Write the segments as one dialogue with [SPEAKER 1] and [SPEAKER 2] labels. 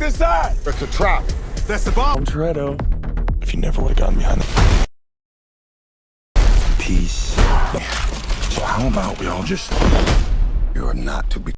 [SPEAKER 1] inside?
[SPEAKER 2] It's a trap.
[SPEAKER 3] That's the bomb.
[SPEAKER 1] Toretto. If you never would have gotten behind the
[SPEAKER 2] Peace. So how about we all just... You're not to be...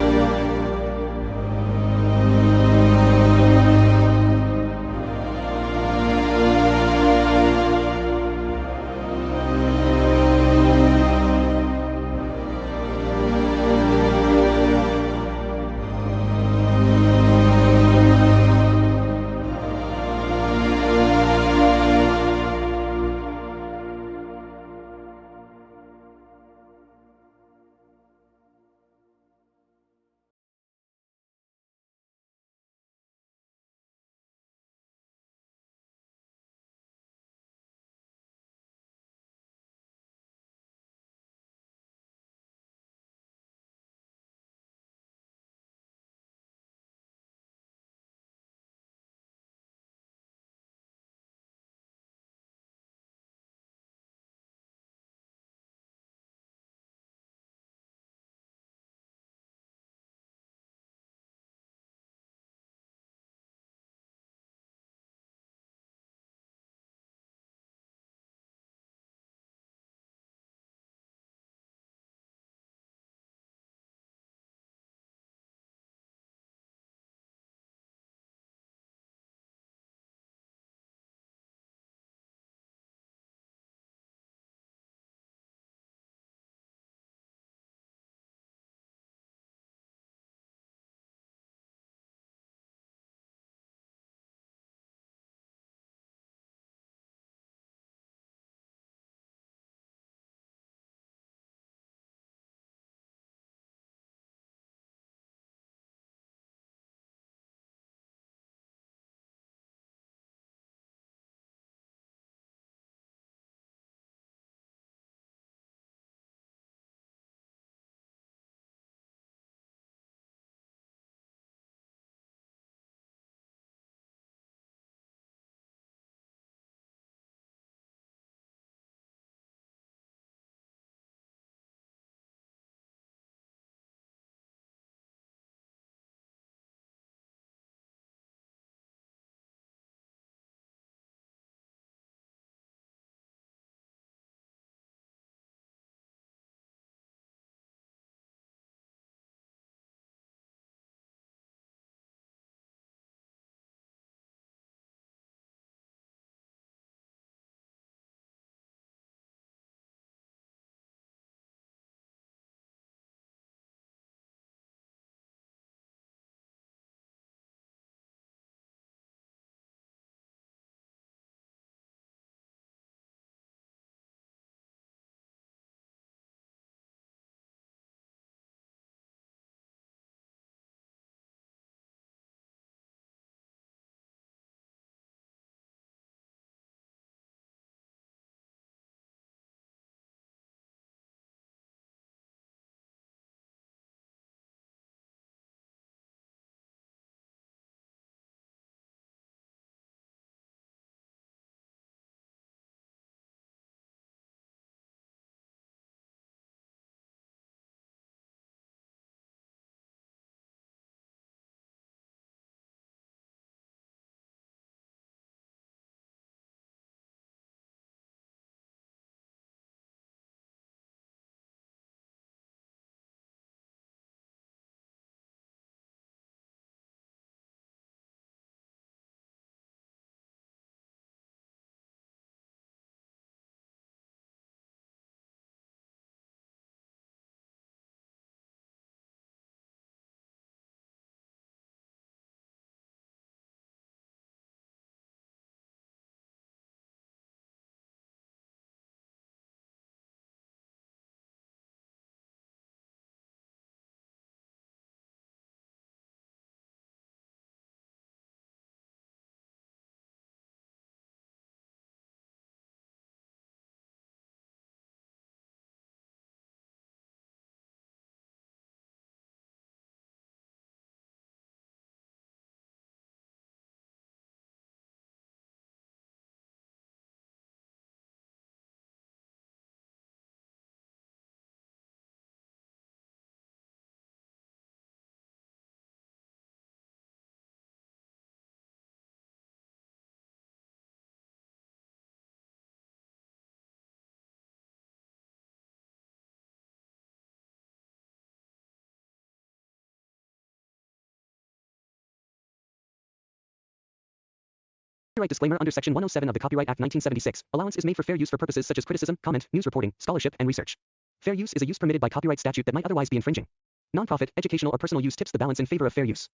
[SPEAKER 3] Copyright disclaimer under Section 107 of the Copyright Act 1976. Allowance is made for fair use for purposes such as criticism, comment, news reporting, scholarship, and research. Fair use is a use permitted by copyright statute that might otherwise be infringing. Nonprofit, educational, or personal use tips the balance in favor of fair use.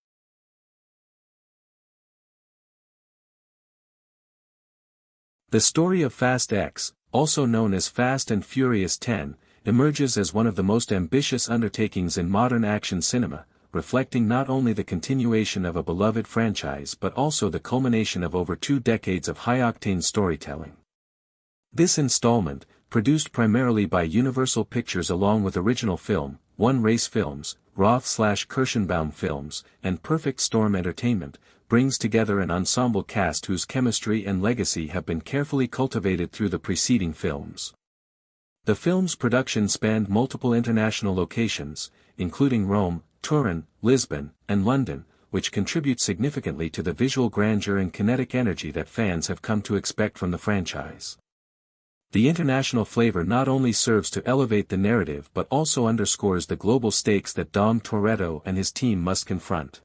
[SPEAKER 4] The story of Fast X, also known as Fast and Furious 10, emerges as one of the most ambitious undertakings in modern action cinema, reflecting not only the continuation of a beloved franchise but also the culmination of over 2 decades of high-octane storytelling. This installment, produced primarily by Universal Pictures along with Original Film, One Race Films, Roth/Kirschenbaum Films, and Perfect Storm Entertainment, brings together an ensemble cast whose chemistry and legacy have been carefully cultivated through the preceding films. The film's production spanned multiple international locations, including Rome, Turin, Lisbon, and London, which contribute significantly to the visual grandeur and kinetic energy that fans have come to expect from the franchise. The international flavor not only serves to elevate the narrative but also underscores the global stakes that Dom Toretto and his team must confront.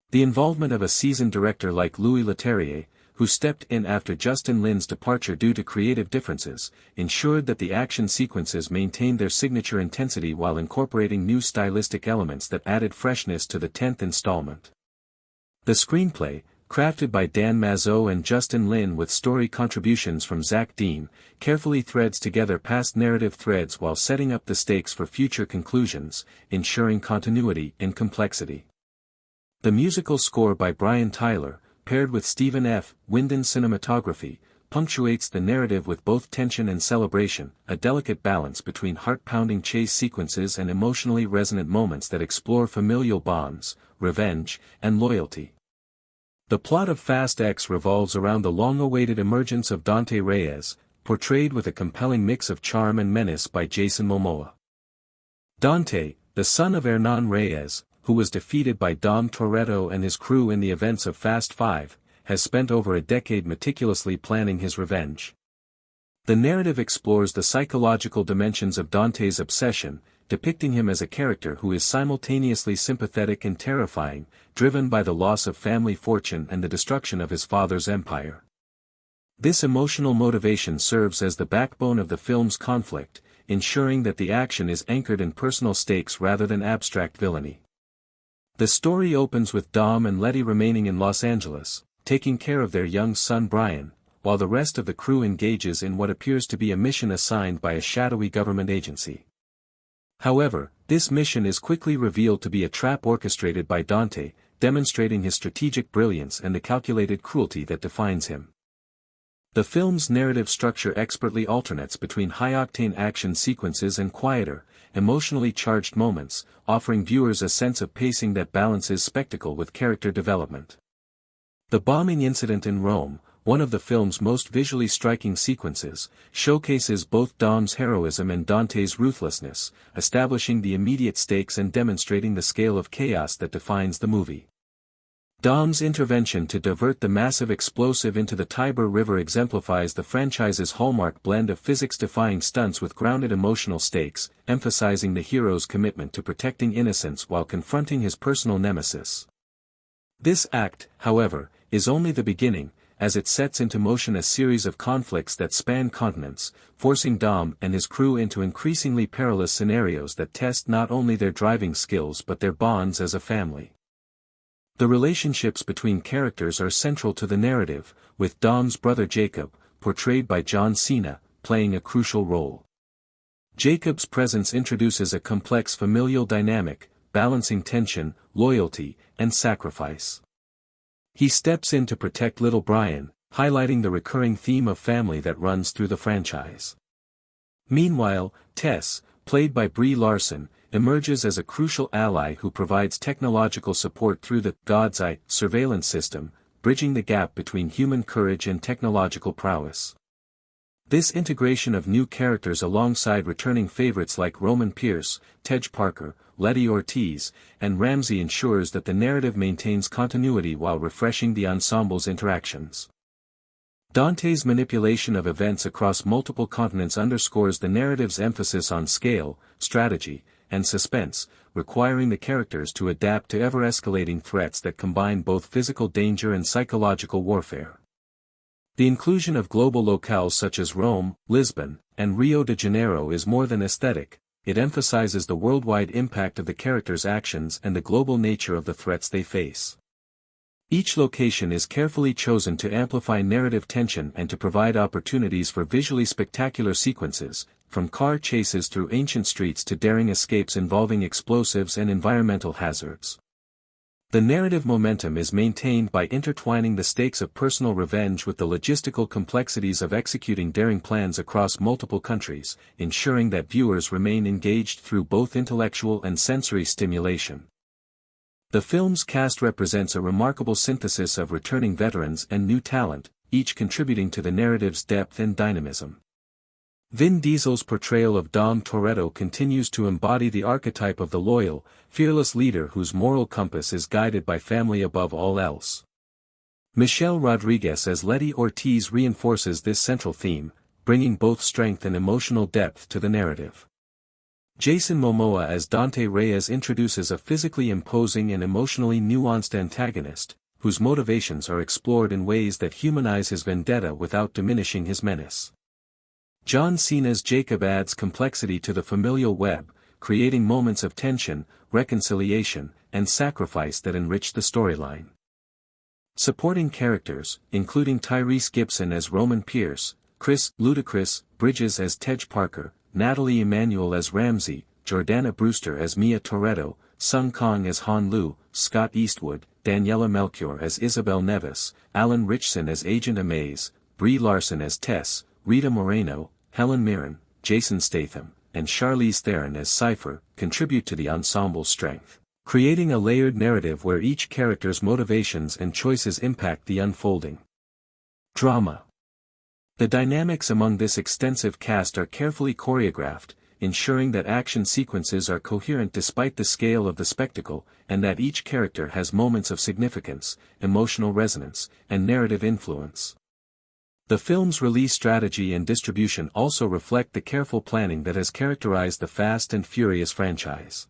[SPEAKER 4] The involvement of a seasoned director like Louis Leterrier, who stepped in after Justin Lin's departure due to creative differences, ensured that the action sequences maintained their signature intensity while incorporating new stylistic elements that added freshness to the 10th installment. The screenplay, crafted by Dan Mazeau and Justin Lin with story contributions from Zach Dean, carefully threads together past narrative threads while setting up the stakes for future conclusions, ensuring continuity and complexity. The musical score by Brian Tyler, paired with Stephen F. Windon's cinematography, punctuates the narrative with both tension and celebration, a delicate balance between heart-pounding chase sequences and emotionally resonant moments that explore familial bonds, revenge, and loyalty. The plot of Fast X revolves around the long-awaited emergence of Dante Reyes, portrayed with a compelling mix of charm and menace by Jason Momoa. Dante, the son of Hernan Reyes, who was defeated by Dom Toretto and his crew in the events of Fast 5, has spent over a decade meticulously planning his revenge. The narrative explores the psychological dimensions of Dante's obsession, depicting him as a character who is simultaneously sympathetic and terrifying, driven by the loss of family fortune and the destruction of his father's empire. This emotional motivation serves as the backbone of the film's conflict, ensuring that the action is anchored in personal stakes rather than abstract villainy. The story opens with Dom and Letty remaining in Los Angeles, taking care of their young son Brian, while the rest of the crew engages in what appears to be a mission assigned by a shadowy government agency. However, this mission is quickly revealed to be a trap orchestrated by Dante, demonstrating his strategic brilliance and the calculated cruelty that defines him. The film's narrative structure expertly alternates between high-octane action sequences and quieter, emotionally charged moments, offering viewers a sense of pacing that balances spectacle with character development. The bombing incident in Rome, one of the film's most visually striking sequences, showcases both Dom's heroism and Dante's ruthlessness, establishing the immediate stakes and demonstrating the scale of chaos that defines the movie. Dom's intervention to divert the massive explosive into the Tiber River exemplifies the franchise's hallmark blend of physics-defying stunts with grounded emotional stakes, emphasizing the hero's commitment to protecting innocence while confronting his personal nemesis. This act, however, is only the beginning, as it sets into motion a series of conflicts that span continents, forcing Dom and his crew into increasingly perilous scenarios that test not only their driving skills but their bonds as a family. The relationships between characters are central to the narrative, with Dom's brother Jacob, portrayed by John Cena, playing a crucial role. Jacob's presence introduces a complex familial dynamic, balancing tension, loyalty, and sacrifice. He steps in to protect little Brian, highlighting the recurring theme of family that runs through the franchise. Meanwhile, Tess, played by Brie Larson, emerges as a crucial ally who provides technological support through the God's Eye surveillance system, bridging the gap between human courage and technological prowess. This integration of new characters alongside returning favorites like Roman Pierce, Tej Parker, Letty Ortiz, and Ramsey ensures that the narrative maintains continuity while refreshing the ensemble's interactions. Dante's manipulation of events across multiple continents underscores the narrative's emphasis on scale, strategy, and suspense, requiring the characters to adapt to ever-escalating threats that combine both physical danger and psychological warfare. The inclusion of global locales such as Rome, Lisbon, and Rio de Janeiro is more than aesthetic, it emphasizes the worldwide impact of the characters' actions and the global nature of the threats they face. Each location is carefully chosen to amplify narrative tension and to provide opportunities for visually spectacular sequences, from car chases through ancient streets to daring escapes involving explosives and environmental hazards. The narrative momentum is maintained by intertwining the stakes of personal revenge with the logistical complexities of executing daring plans across multiple countries, ensuring that viewers remain engaged through both intellectual and sensory stimulation. The film's cast represents a remarkable synthesis of returning veterans and new talent, each contributing to the narrative's depth and dynamism. Vin Diesel's portrayal of Dom Toretto continues to embody the archetype of the loyal, fearless leader whose moral compass is guided by family above all else. Michelle Rodriguez as Letty Ortiz reinforces this central theme, bringing both strength and emotional depth to the narrative. Jason Momoa as Dante Reyes introduces a physically imposing and emotionally nuanced antagonist, whose motivations are explored in ways that humanize his vendetta without diminishing his menace. John Cena's Jacob adds complexity to the familial web, creating moments of tension, reconciliation, and sacrifice that enrich the storyline. Supporting characters, including Tyrese Gibson as Roman Pierce, Chris Ludacris Bridges as Tej Parker, Natalie Emanuel as Ramsey, Jordana Brewster as Mia Toretto, Sung Kang as Han Lu, Scott Eastwood, Daniela Melchior as Isabel Neves, Alan Ritchson as Agent Amaze, Brie Larson as Tess, Rita Moreno, Helen Mirren, Jason Statham, and Charlize Theron as Cypher, contribute to the ensemble's strength, creating a layered narrative where each character's motivations and choices impact the unfolding drama. The dynamics among this extensive cast are carefully choreographed, ensuring that action sequences are coherent despite the scale of the spectacle, and that each character has moments of significance, emotional resonance, and narrative influence. The film's release strategy and distribution also reflect the careful planning that has characterized the Fast and Furious franchise.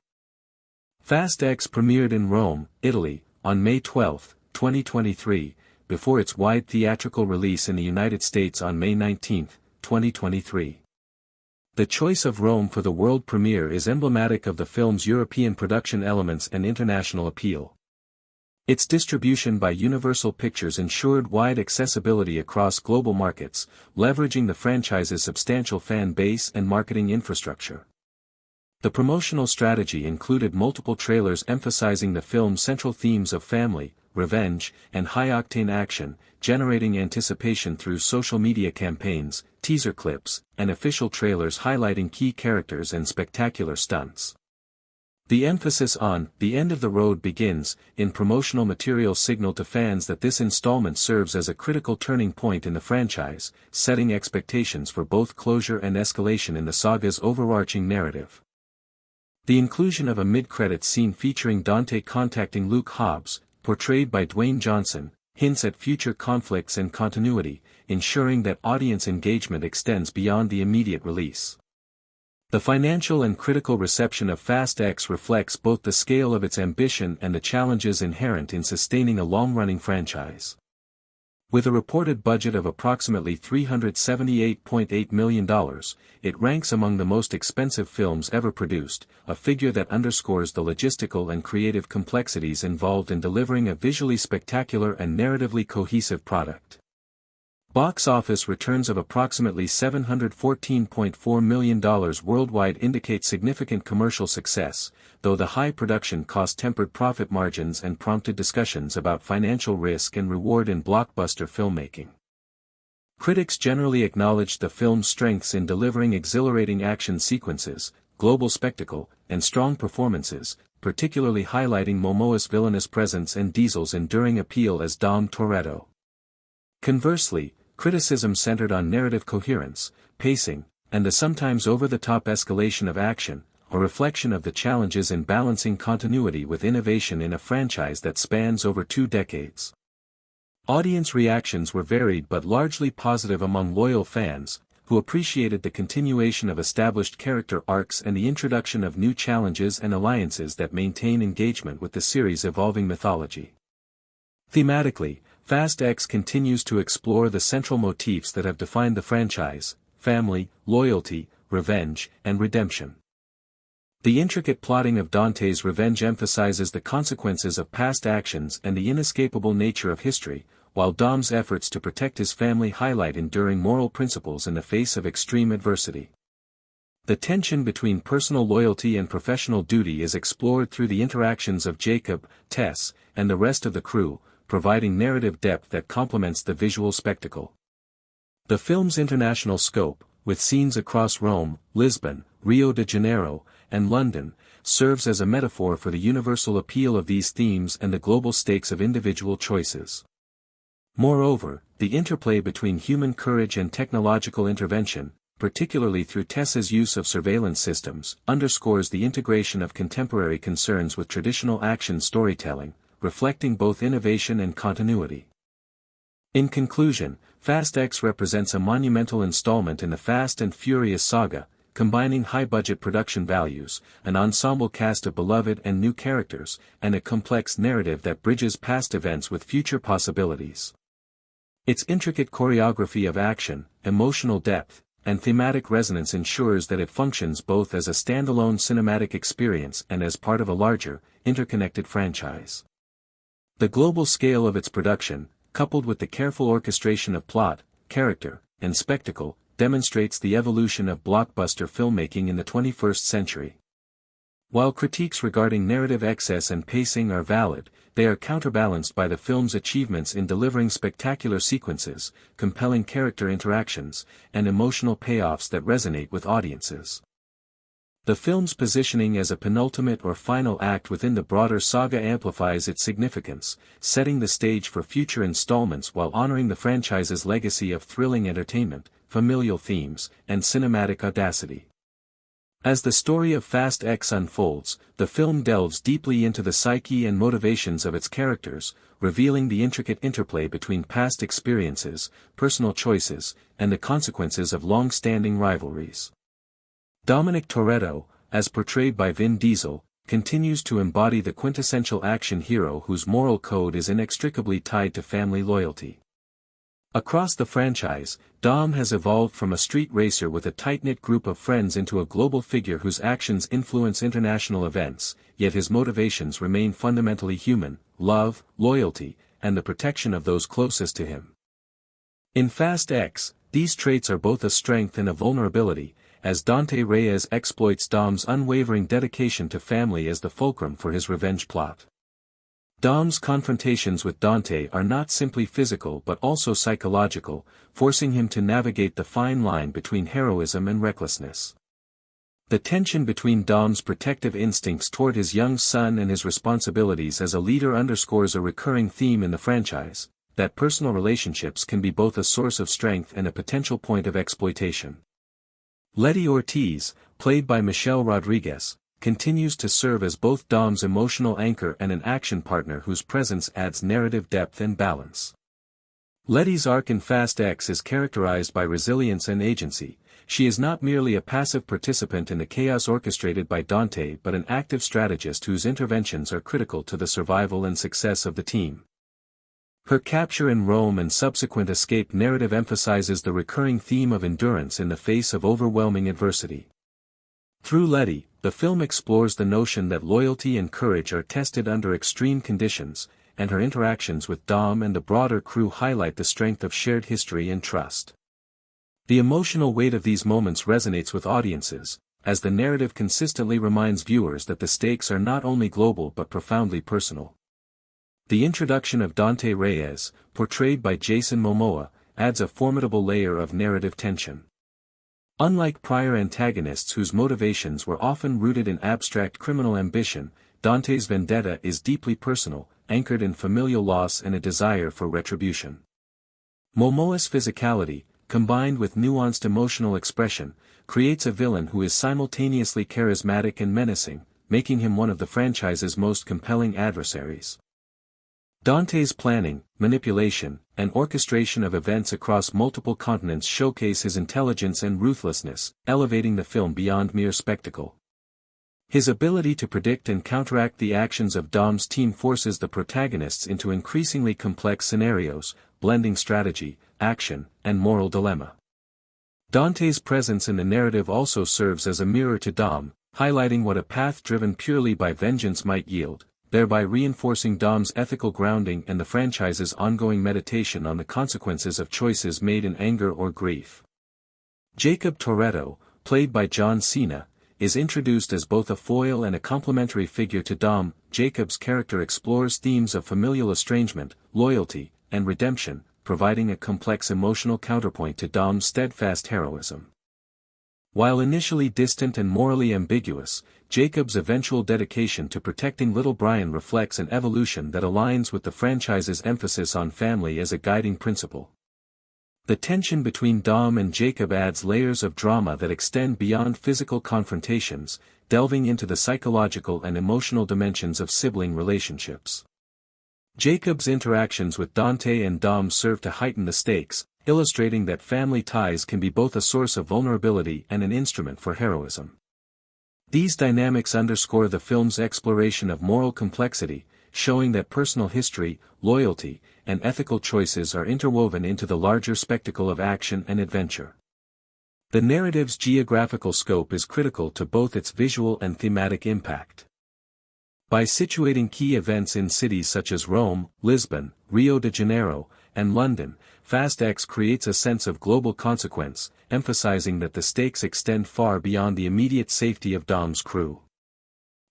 [SPEAKER 4] Fast X premiered in Rome, Italy, on May 12, 2023, before its wide theatrical release in the United States on May 19, 2023. The choice of Rome for the world premiere is emblematic of the film's European production elements and international appeal. Its distribution by Universal Pictures ensured wide accessibility across global markets, leveraging the franchise's substantial fan base and marketing infrastructure. The promotional strategy included multiple trailers emphasizing the film's central themes of family, revenge, and high-octane action, generating anticipation through social media campaigns, teaser clips, and official trailers highlighting key characters and spectacular stunts. The emphasis on "the end of the road begins" in promotional material signaled to fans that this installment serves as a critical turning point in the franchise, setting expectations for both closure and escalation in the saga's overarching narrative. The inclusion of a mid-credits scene featuring Dante contacting Luke Hobbs, portrayed by Dwayne Johnson, hints at future conflicts and continuity, ensuring that audience engagement extends beyond the immediate release. The financial and critical reception of Fast X reflects both the scale of its ambition and the challenges inherent in sustaining a long-running franchise. With a reported budget of approximately $378.8 million, it ranks among the most expensive films ever produced, a figure that underscores the logistical and creative complexities involved in delivering a visually spectacular and narratively cohesive product. Box office returns of approximately $714.4 million worldwide indicate significant commercial success, though the high production cost tempered profit margins and prompted discussions about financial risk and reward in blockbuster filmmaking. Critics generally acknowledged the film's strengths in delivering exhilarating action sequences, global spectacle, and strong performances, particularly highlighting Momoa's villainous presence and Diesel's enduring appeal as Dom Toretto. Conversely, criticism centered on narrative coherence, pacing, and the sometimes over-the-top escalation of action, a reflection of the challenges in balancing continuity with innovation in a franchise that spans over 2 decades. Audience reactions were varied but largely positive among loyal fans, who appreciated the continuation of established character arcs and the introduction of new challenges and alliances that maintain engagement with the series' evolving mythology. Thematically, Fast X continues to explore the central motifs that have defined the franchise: family, loyalty, revenge, and redemption. The intricate plotting of Dante's Revenge emphasizes the consequences of past actions and the inescapable nature of history, while Dom's efforts to protect his family highlight enduring moral principles in the face of extreme adversity. The tension between personal loyalty and professional duty is explored through the interactions of Jacob, Tess, and the rest of the crew, providing narrative depth that complements the visual spectacle. The film's international scope, with scenes across Rome, Lisbon, Rio de Janeiro, and London, serves as a metaphor for the universal appeal of these themes and the global stakes of individual choices. Moreover, the interplay between human courage and technological intervention, particularly through Tess's use of surveillance systems, underscores the integration of contemporary concerns with traditional action storytelling, reflecting both innovation and continuity. In conclusion, Fast X represents a monumental installment in the Fast and Furious saga, combining high-budget production values, an ensemble cast of beloved and new characters, and a complex narrative that bridges past events with future possibilities. Its intricate choreography of action, emotional depth, and thematic resonance ensures that it functions both as a standalone cinematic experience and as part of a larger, interconnected franchise. The global scale of its production, coupled with the careful orchestration of plot, character, and spectacle, demonstrates the evolution of blockbuster filmmaking in the 21st century. While critiques regarding narrative excess and pacing are valid, they are counterbalanced by the film's achievements in delivering spectacular sequences, compelling character interactions, and emotional payoffs that resonate with audiences. The film's positioning as a penultimate or final act within the broader saga amplifies its significance, setting the stage for future installments while honoring the franchise's legacy of thrilling entertainment, familial themes, and cinematic audacity. As the story of Fast X unfolds, the film delves deeply into the psyche and motivations of its characters, revealing the intricate interplay between past experiences, personal choices, and the consequences of long-standing rivalries. Dominic Toretto, as portrayed by Vin Diesel, continues to embody the quintessential action hero whose moral code is inextricably tied to family loyalty. Across the franchise, Dom has evolved from a street racer with a tight-knit group of friends into a global figure whose actions influence international events, yet his motivations remain fundamentally human: love, loyalty, and the protection of those closest to him. In Fast X, these traits are both a strength and a vulnerability, as Dante Reyes exploits Dom's unwavering dedication to family as the fulcrum for his revenge plot. Dom's confrontations with Dante are not simply physical but also psychological, forcing him to navigate the fine line between heroism and recklessness. The tension between Dom's protective instincts toward his young son and his responsibilities as a leader underscores a recurring theme in the franchise, that personal relationships can be both a source of strength and a potential point of exploitation. Letty Ortiz, played by Michelle Rodriguez, continues to serve as both Dom's emotional anchor and an action partner whose presence adds narrative depth and balance. Letty's arc in Fast X is characterized by resilience and agency. She is not merely a passive participant in the chaos orchestrated by Dante but an active strategist whose interventions are critical to the survival and success of the team. Her capture in Rome and subsequent escape narrative emphasizes the recurring theme of endurance in the face of overwhelming adversity. Through Letty, the film explores the notion that loyalty and courage are tested under extreme conditions, and her interactions with Dom and the broader crew highlight the strength of shared history and trust. The emotional weight of these moments resonates with audiences, as the narrative consistently reminds viewers that the stakes are not only global but profoundly personal. The introduction of Dante Reyes, portrayed by Jason Momoa, adds a formidable layer of narrative tension. Unlike prior antagonists whose motivations were often rooted in abstract criminal ambition, Dante's vendetta is deeply personal, anchored in familial loss and a desire for retribution. Momoa's physicality, combined with nuanced emotional expression, creates a villain who is simultaneously charismatic and menacing, making him one of the franchise's most compelling adversaries. Dante's planning, manipulation, and orchestration of events across multiple continents showcase his intelligence and ruthlessness, elevating the film beyond mere spectacle. His ability to predict and counteract the actions of Dom's team forces the protagonists into increasingly complex scenarios, blending strategy, action, and moral dilemma. Dante's presence in the narrative also serves as a mirror to Dom, highlighting what a path driven purely by vengeance might yield, thereby reinforcing Dom's ethical grounding and the franchise's ongoing meditation on the consequences of choices made in anger or grief. Jacob Toretto, played by John Cena, is introduced as both a foil and a complementary figure to Dom. Jacob's character explores themes of familial estrangement, loyalty, and redemption, providing a complex emotional counterpoint to Dom's steadfast heroism. While initially distant and morally ambiguous, Jacob's eventual dedication to protecting little Brian reflects an evolution that aligns with the franchise's emphasis on family as a guiding principle. The tension between Dom and Jacob adds layers of drama that extend beyond physical confrontations, delving into the psychological and emotional dimensions of sibling relationships. Jacob's interactions with Dante and Dom serve to heighten the stakes, illustrating that family ties can be both a source of vulnerability and an instrument for heroism. These dynamics underscore the film's exploration of moral complexity, showing that personal history, loyalty, and ethical choices are interwoven into the larger spectacle of action and adventure. The narrative's geographical scope is critical to both its visual and thematic impact. By situating key events in cities such as Rome, Lisbon, Rio de Janeiro, and London, Fast X creates a sense of global consequence, emphasizing that the stakes extend far beyond the immediate safety of Dom's crew.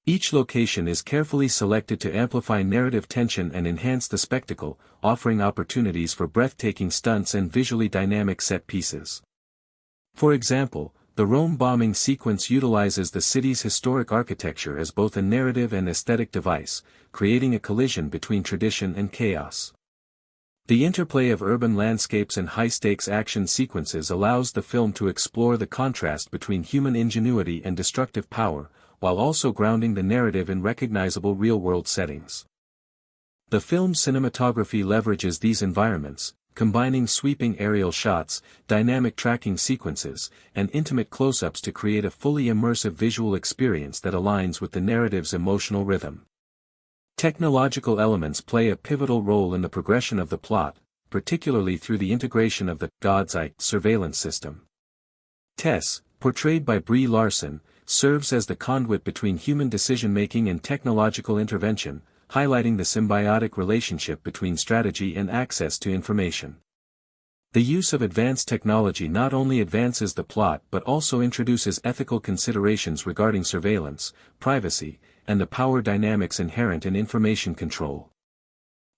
[SPEAKER 4] Each location is carefully selected to amplify narrative tension and enhance the spectacle, offering opportunities for breathtaking stunts and visually dynamic set pieces. For example, the Rome bombing sequence utilizes the city's historic architecture as both a narrative and aesthetic device, creating a collision between tradition and chaos. The interplay of urban landscapes and high-stakes action sequences allows the film to explore the contrast between human ingenuity and destructive power, while also grounding the narrative in recognizable real-world settings. The film's cinematography leverages these environments, combining sweeping aerial shots, dynamic tracking sequences, and intimate close-ups to create a fully immersive visual experience that aligns with the narrative's emotional rhythm. Technological elements play a pivotal role in the progression of the plot, particularly through the integration of the God's Eye surveillance system. Tess, portrayed by Brie Larson, serves as the conduit between human decision-making and technological intervention, highlighting the symbiotic relationship between strategy and access to information. The use of advanced technology not only advances the plot but also introduces ethical considerations regarding surveillance, privacy, and the power dynamics inherent in information control.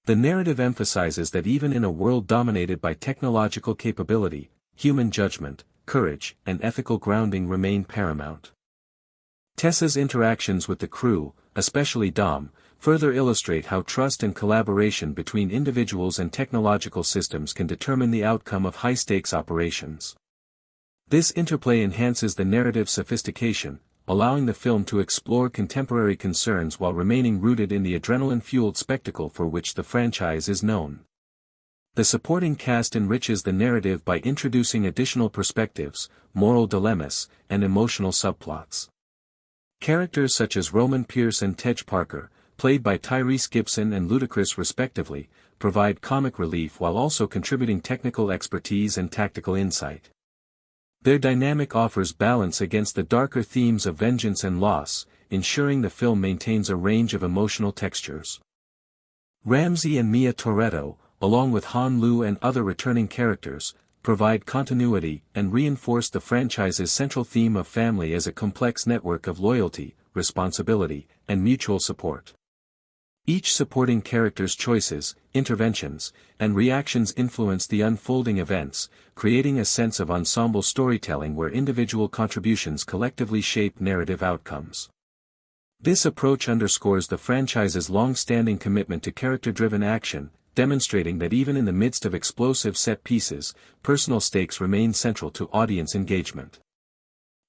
[SPEAKER 4] The narrative emphasizes that even in a world dominated by technological capability, human judgment, courage, and ethical grounding remain paramount. Tessa's interactions with the crew, especially Dom, further illustrate how trust and collaboration between individuals and technological systems can determine the outcome of high-stakes operations. This interplay enhances the narrative's sophistication, allowing the film to explore contemporary concerns while remaining rooted in the adrenaline-fueled spectacle for which the franchise is known. The supporting cast enriches the narrative by introducing additional perspectives, moral dilemmas, and emotional subplots. Characters such as Roman Pierce and Tej Parker, played by Tyrese Gibson and Ludacris respectively, provide comic relief while also contributing technical expertise and tactical insight. Their dynamic offers balance against the darker themes of vengeance and loss, ensuring the film maintains a range of emotional textures. Ramsey and Mia Toretto, along with Han Lu and other returning characters, provide continuity and reinforce the franchise's central theme of family as a complex network of loyalty, responsibility, and mutual support. Each supporting character's choices, interventions, and reactions influence the unfolding events, creating a sense of ensemble storytelling where individual contributions collectively shape narrative outcomes. This approach underscores the franchise's long-standing commitment to character-driven action, demonstrating that even in the midst of explosive set pieces, personal stakes remain central to audience engagement.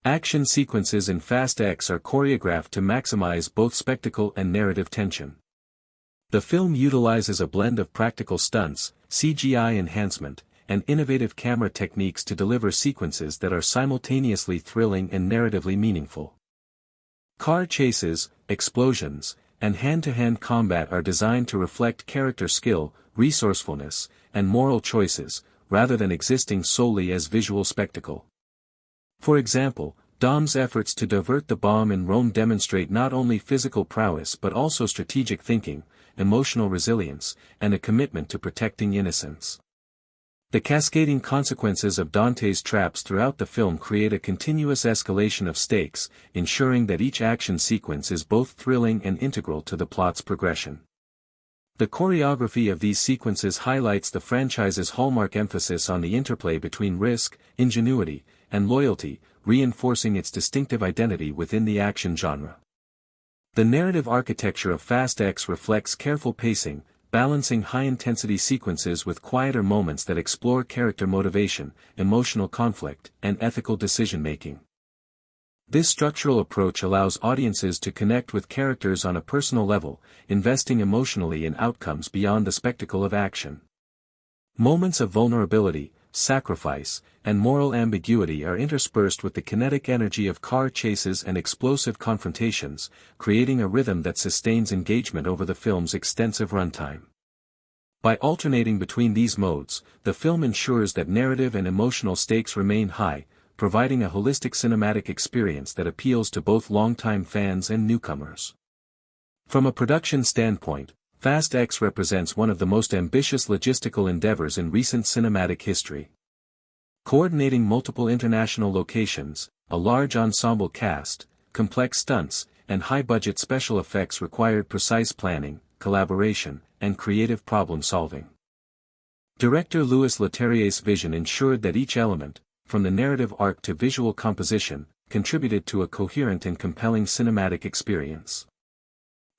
[SPEAKER 4] Action sequences in Fast X are choreographed to maximize both spectacle and narrative tension. The film utilizes a blend of practical stunts, CGI enhancement, and innovative camera techniques to deliver sequences that are simultaneously thrilling and narratively meaningful. Car chases, explosions, and hand-to-hand combat are designed to reflect character skill, resourcefulness, and moral choices, rather than existing solely as visual spectacle. For example, Dom's efforts to divert the bomb in Rome demonstrate not only physical prowess but also strategic thinking, emotional resilience, and a commitment to protecting innocence. The cascading consequences of Dante's traps throughout the film create a continuous escalation of stakes, ensuring that each action sequence is both thrilling and integral to the plot's progression. The choreography of these sequences highlights the franchise's hallmark emphasis on the interplay between risk, ingenuity, and loyalty, reinforcing its distinctive identity within the action genre. The narrative architecture of Fast X reflects careful pacing, balancing high-intensity sequences with quieter moments that explore character motivation, emotional conflict, and ethical decision-making. This structural approach allows audiences to connect with characters on a personal level, investing emotionally in outcomes beyond the spectacle of action. Moments of vulnerability, sacrifice, and moral ambiguity are interspersed with the kinetic energy of car chases and explosive confrontations, creating a rhythm that sustains engagement over the film's extensive runtime. By alternating between these modes, the film ensures that narrative and emotional stakes remain high, providing a holistic cinematic experience that appeals to both longtime fans and newcomers. From a production standpoint, Fast X represents one of the most ambitious logistical endeavors in recent cinematic history. Coordinating multiple international locations, a large ensemble cast, complex stunts, and high-budget special effects required precise planning, collaboration, and creative problem-solving. Director Louis Leterrier's vision ensured that each element, from the narrative arc to visual composition, contributed to a coherent and compelling cinematic experience.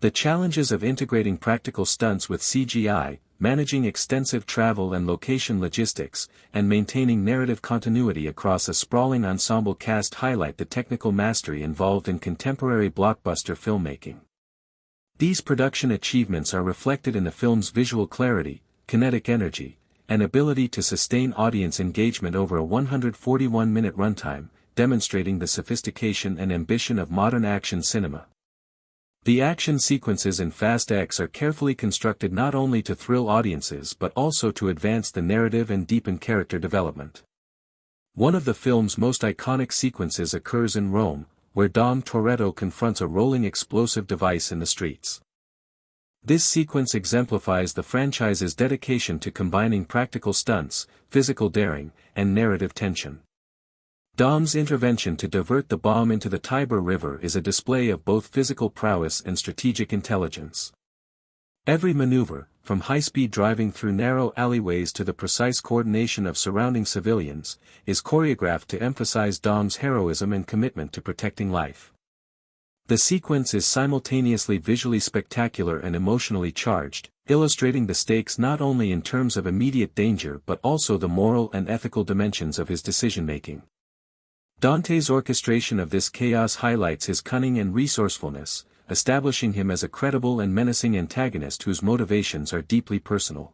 [SPEAKER 4] The challenges of integrating practical stunts with CGI, managing extensive travel and location logistics, and maintaining narrative continuity across a sprawling ensemble cast highlight the technical mastery involved in contemporary blockbuster filmmaking. These production achievements are reflected in the film's visual clarity, kinetic energy, and ability to sustain audience engagement over a 141-minute runtime, demonstrating the sophistication and ambition of modern action cinema. The action sequences in Fast X are carefully constructed not only to thrill audiences but also to advance the narrative and deepen character development. One of the film's most iconic sequences occurs in Rome, where Dom Toretto confronts a rolling explosive device in the streets. This sequence exemplifies the franchise's dedication to combining practical stunts, physical daring, and narrative tension. Dom's intervention to divert the bomb into the Tiber River is a display of both physical prowess and strategic intelligence. Every maneuver, from high-speed driving through narrow alleyways to the precise coordination of surrounding civilians, is choreographed to emphasize Dom's heroism and commitment to protecting life. The sequence is simultaneously visually spectacular and emotionally charged, illustrating the stakes not only in terms of immediate danger but also the moral and ethical dimensions of his decision-making. Dante's orchestration of this chaos highlights his cunning and resourcefulness, establishing him as a credible and menacing antagonist whose motivations are deeply personal.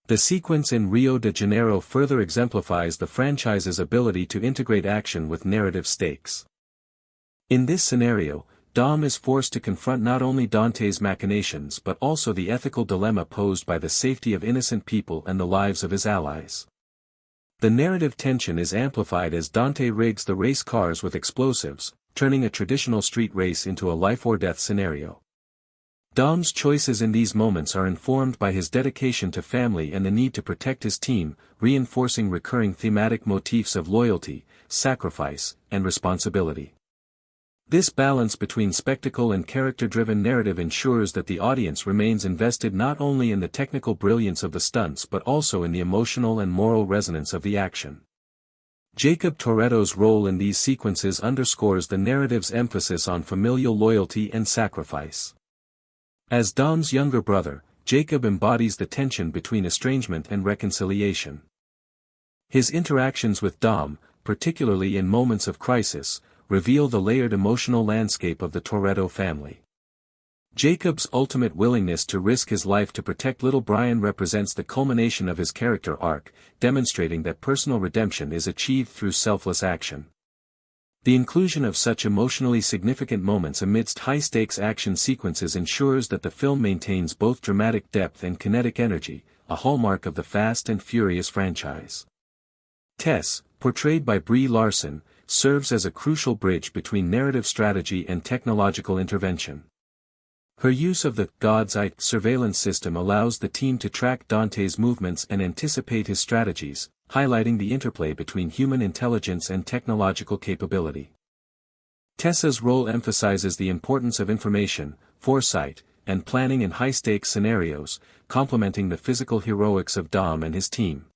[SPEAKER 4] The sequence in Rio de Janeiro further exemplifies the franchise's ability to integrate action with narrative stakes. In this scenario, Dom is forced to confront not only Dante's machinations but also the ethical dilemma posed by the safety of innocent people and the lives of his allies. The narrative tension is amplified as Dante rigs the race cars with explosives, turning a traditional street race into a life-or-death scenario. Dom's choices in these moments are informed by his dedication to family and the need to protect his team, reinforcing recurring thematic motifs of loyalty, sacrifice, and responsibility. This balance between spectacle and character-driven narrative ensures that the audience remains invested not only in the technical brilliance of the stunts but also in the emotional and moral resonance of the action. Jacob Toretto's role in these sequences underscores the narrative's emphasis on familial loyalty and sacrifice. As Dom's younger brother, Jacob embodies the tension between estrangement and reconciliation. His interactions with Dom, particularly in moments of crisis, reveal the layered emotional landscape of the Toretto family. Jacob's ultimate willingness to risk his life to protect little Brian represents the culmination of his character arc, demonstrating that personal redemption is achieved through selfless action. The inclusion of such emotionally significant moments amidst high-stakes action sequences ensures that the film maintains both dramatic depth and kinetic energy, a hallmark of the Fast and Furious franchise. Tess, portrayed by Brie Larson, serves as a crucial bridge between narrative strategy and technological intervention. Her use of the God's Eye surveillance system allows the team to track Dante's movements and anticipate his strategies, highlighting the interplay between human intelligence and technological capability. Tessa's role emphasizes the importance of information, foresight, and planning in high-stakes scenarios, complementing the physical heroics of Dom and his team.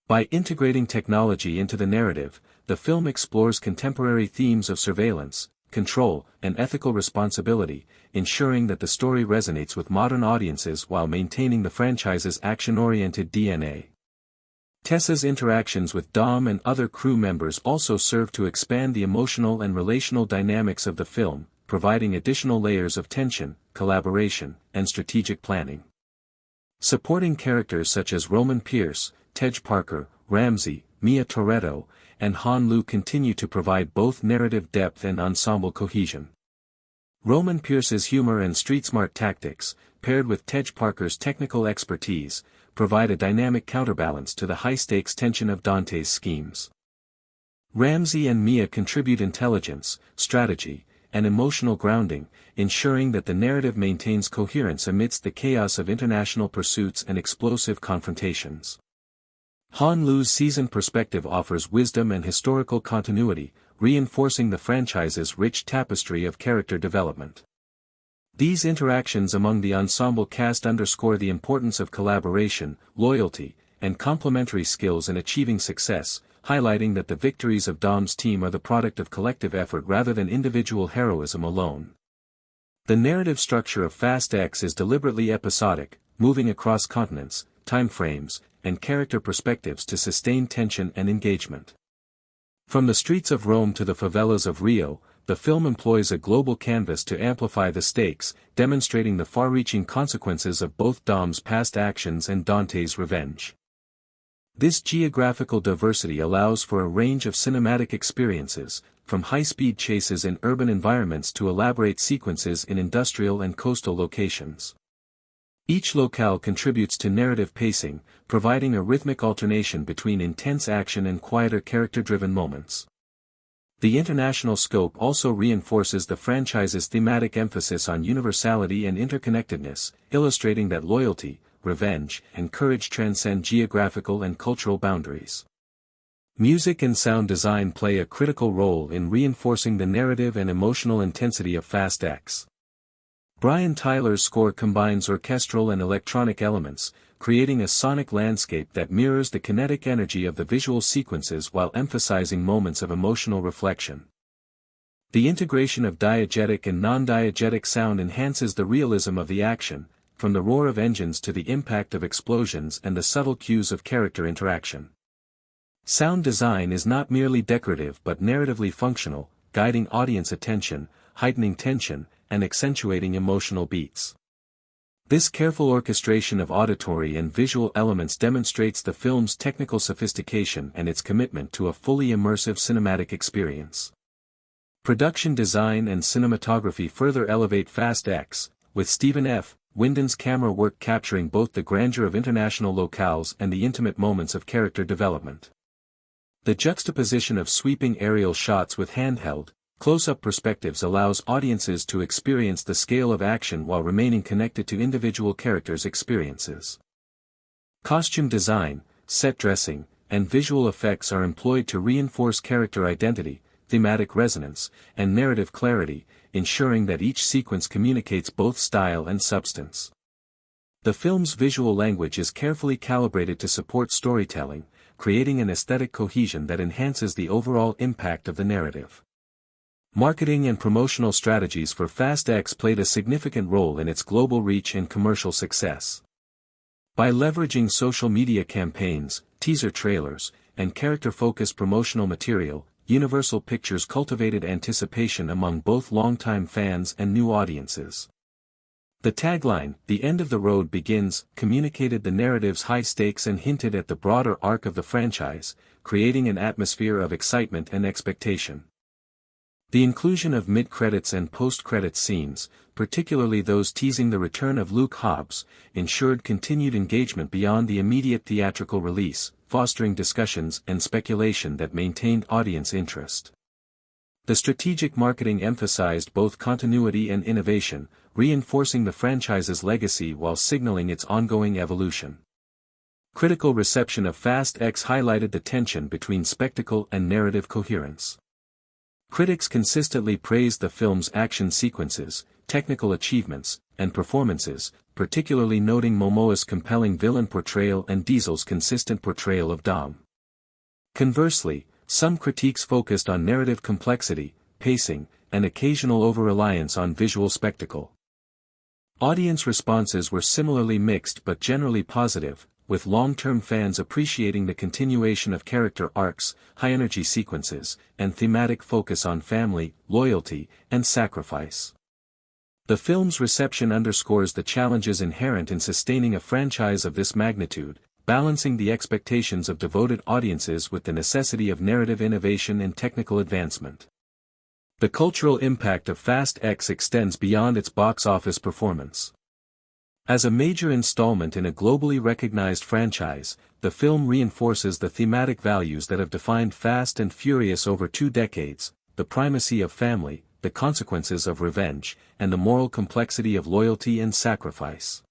[SPEAKER 4] By integrating technology into the narrative, the film explores contemporary themes of surveillance, control, and ethical responsibility, ensuring that the story resonates with modern audiences while maintaining the franchise's action-oriented DNA. Tessa's interactions with Dom and other crew members also serve to expand the emotional and relational dynamics of the film, providing additional layers of tension, collaboration, and strategic planning. Supporting characters such as Roman Pierce, Tej Parker, Ramsey, Mia Toretto, and Han Lu continue to provide both narrative depth and ensemble cohesion. Roman Pierce's humor and street-smart tactics, paired with Tej Parker's technical expertise, provide a dynamic counterbalance to the high-stakes tension of Dante's schemes. Ramsey and Mia contribute intelligence, strategy, and emotional grounding, ensuring that the narrative maintains coherence amidst the chaos of international pursuits and explosive confrontations. Han Lu's seasoned perspective offers wisdom and historical continuity, reinforcing the franchise's rich tapestry of character development. These interactions among the ensemble cast underscore the importance of collaboration, loyalty, and complementary skills in achieving success, highlighting that the victories of Dom's team are the product of collective effort rather than individual heroism alone. The narrative structure of Fast X is deliberately episodic, moving across continents, time frames, and character perspectives to sustain tension and engagement. From the streets of Rome to the favelas of Rio, the film employs a global canvas to amplify the stakes, demonstrating the far-reaching consequences of both Dom's past actions and Dante's revenge. This geographical diversity allows for a range of cinematic experiences, from high-speed chases in urban environments to elaborate sequences in industrial and coastal locations. Each locale contributes to narrative pacing, providing a rhythmic alternation between intense action and quieter character-driven moments. The international scope also reinforces the franchise's thematic emphasis on universality and interconnectedness, illustrating that loyalty, revenge, and courage transcend geographical and cultural boundaries. Music and sound design play a critical role in reinforcing the narrative and emotional intensity of Fast X. Brian Tyler's score combines orchestral and electronic elements, creating a sonic landscape that mirrors the kinetic energy of the visual sequences while emphasizing moments of emotional reflection. The integration of diegetic and non-diegetic sound enhances the realism of the action, from the roar of engines to the impact of explosions and the subtle cues of character interaction. Sound design is not merely decorative but narratively functional, guiding audience attention, heightening tension, and accentuating emotional beats. This careful orchestration of auditory and visual elements demonstrates the film's technical sophistication and its commitment to a fully immersive cinematic experience. Production design and cinematography further elevate Fast X, with Stephen F. Windon's camera work capturing both the grandeur of international locales and the intimate moments of character development. The juxtaposition of sweeping aerial shots with handheld, close-up perspectives allows audiences to experience the scale of action while remaining connected to individual characters' experiences. Costume design, set dressing, and visual effects are employed to reinforce character identity, thematic resonance, and narrative clarity, ensuring that each sequence communicates both style and substance. The film's visual language is carefully calibrated to support storytelling, creating an aesthetic cohesion that enhances the overall impact of the narrative. Marketing and promotional strategies for Fast X played a significant role in its global reach and commercial success. By leveraging social media campaigns, teaser trailers, and character-focused promotional material, Universal Pictures cultivated anticipation among both longtime fans and new audiences. The tagline, "The End of the Road Begins," communicated the narrative's high stakes and hinted at the broader arc of the franchise, creating an atmosphere of excitement and expectation. The inclusion of mid-credits and post-credits scenes, particularly those teasing the return of Luke Hobbs, ensured continued engagement beyond the immediate theatrical release, fostering discussions and speculation that maintained audience interest. The strategic marketing emphasized both continuity and innovation, reinforcing the franchise's legacy while signaling its ongoing evolution. Critical reception of Fast X highlighted the tension between spectacle and narrative coherence. Critics consistently praised the film's action sequences, technical achievements, and performances, particularly noting Momoa's compelling villain portrayal and Diesel's consistent portrayal of Dom. Conversely, some critiques focused on narrative complexity, pacing, and occasional over-reliance on visual spectacle. Audience responses were similarly mixed but generally positive, with long-term fans appreciating the continuation of character arcs, high-energy sequences, and thematic focus on family, loyalty, and sacrifice. The film's reception underscores the challenges inherent in sustaining a franchise of this magnitude, balancing the expectations of devoted audiences with the necessity of narrative innovation and technical advancement. The cultural impact of Fast X extends beyond its box office performance. As a major installment in a globally recognized franchise, the film reinforces the thematic values that have defined Fast and Furious over 2 decades, the primacy of family, the consequences of revenge, and the moral complexity of loyalty and sacrifice.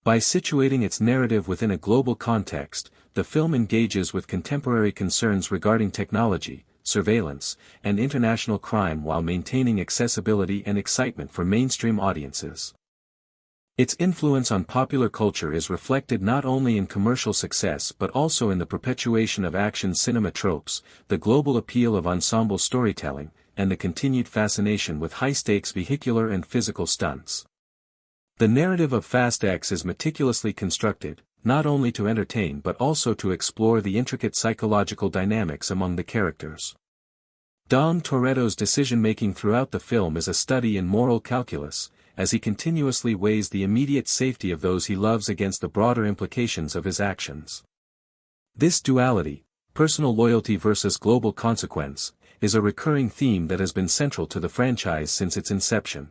[SPEAKER 4] By situating its narrative within a global context, the film engages with contemporary concerns regarding technology, surveillance, and international crime while maintaining accessibility and excitement for mainstream audiences. Its influence on popular culture is reflected not only in commercial success but also in the perpetuation of action cinema tropes, the global appeal of ensemble storytelling, and the continued fascination with high-stakes vehicular and physical stunts. The narrative of Fast X is meticulously constructed, not only to entertain but also to explore the intricate psychological dynamics among the characters. Dom Toretto's decision-making throughout the film is a study in moral calculus, as he continuously weighs the immediate safety of those he loves against the broader implications of his actions. This duality, personal loyalty versus global consequence, is a recurring theme that has been central to the franchise since its inception.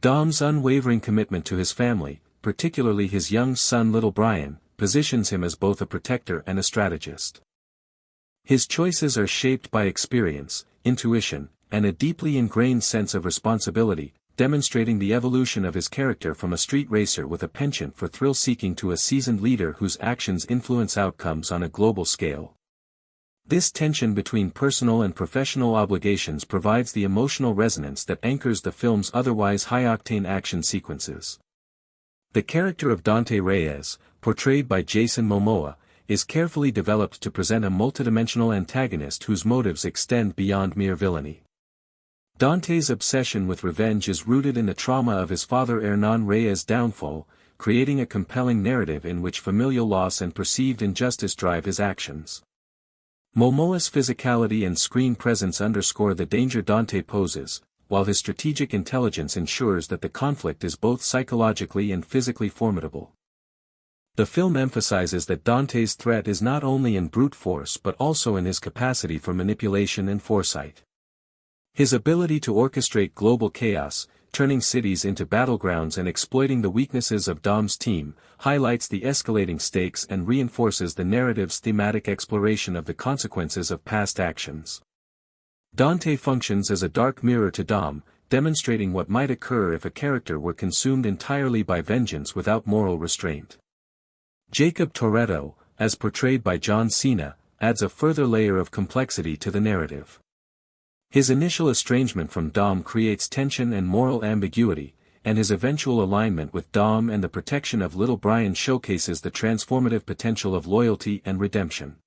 [SPEAKER 4] Dom's unwavering commitment to his family, particularly his young son Little Brian, positions him as both a protector and a strategist. His choices are shaped by experience, intuition, and a deeply ingrained sense of responsibility, demonstrating the evolution of his character from a street racer with a penchant for thrill-seeking to a seasoned leader whose actions influence outcomes on a global scale. This tension between personal and professional obligations provides the emotional resonance that anchors the film's otherwise high-octane action sequences. The character of Dante Reyes, portrayed by Jason Momoa, is carefully developed to present a multidimensional antagonist whose motives extend beyond mere villainy. Dante's obsession with revenge is rooted in the trauma of his father Hernan Reyes' downfall, creating a compelling narrative in which familial loss and perceived injustice drive his actions. Momoa's physicality and screen presence underscore the danger Dante poses, while his strategic intelligence ensures that the conflict is both psychologically and physically formidable. The film emphasizes that Dante's threat is not only in brute force but also in his capacity for manipulation and foresight. His ability to orchestrate global chaos, turning cities into battlegrounds and exploiting the weaknesses of Dom's team, highlights the escalating stakes and reinforces the narrative's thematic exploration of the consequences of past actions. Dante functions as a dark mirror to Dom, demonstrating what might occur if a character were consumed entirely by vengeance without moral restraint. Jacob Toretto, as portrayed by John Cena, adds a further layer of complexity to the narrative. His initial estrangement from Dom creates tension and moral ambiguity, and his eventual alignment with Dom and the protection of Little Brian showcases the transformative potential of loyalty and redemption.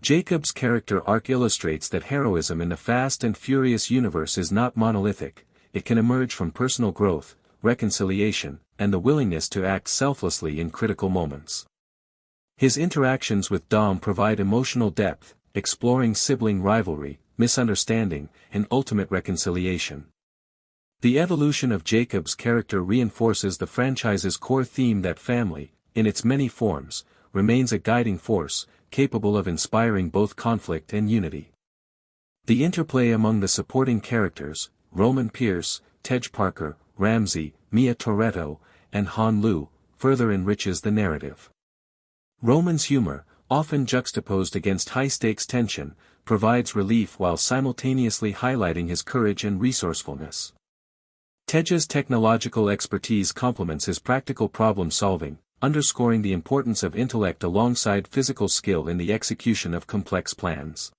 [SPEAKER 4] Jacob's character arc illustrates that heroism in the Fast and Furious universe is not monolithic, it can emerge from personal growth, reconciliation, and the willingness to act selflessly in critical moments. His interactions with Dom provide emotional depth, exploring sibling rivalry, misunderstanding, and ultimate reconciliation. The evolution of Jacob's character reinforces the franchise's core theme that family, in its many forms, remains a guiding force, capable of inspiring both conflict and unity. The interplay among the supporting characters, Roman Pierce, Tej Parker, Ramsey, Mia Toretto, and Han Lu, further enriches the narrative. Roman's humor, often juxtaposed against high-stakes tension, provides relief while simultaneously highlighting his courage and resourcefulness. Tej's technological expertise complements his practical problem-solving, underscoring the importance of intellect alongside physical skill in the execution of complex plans.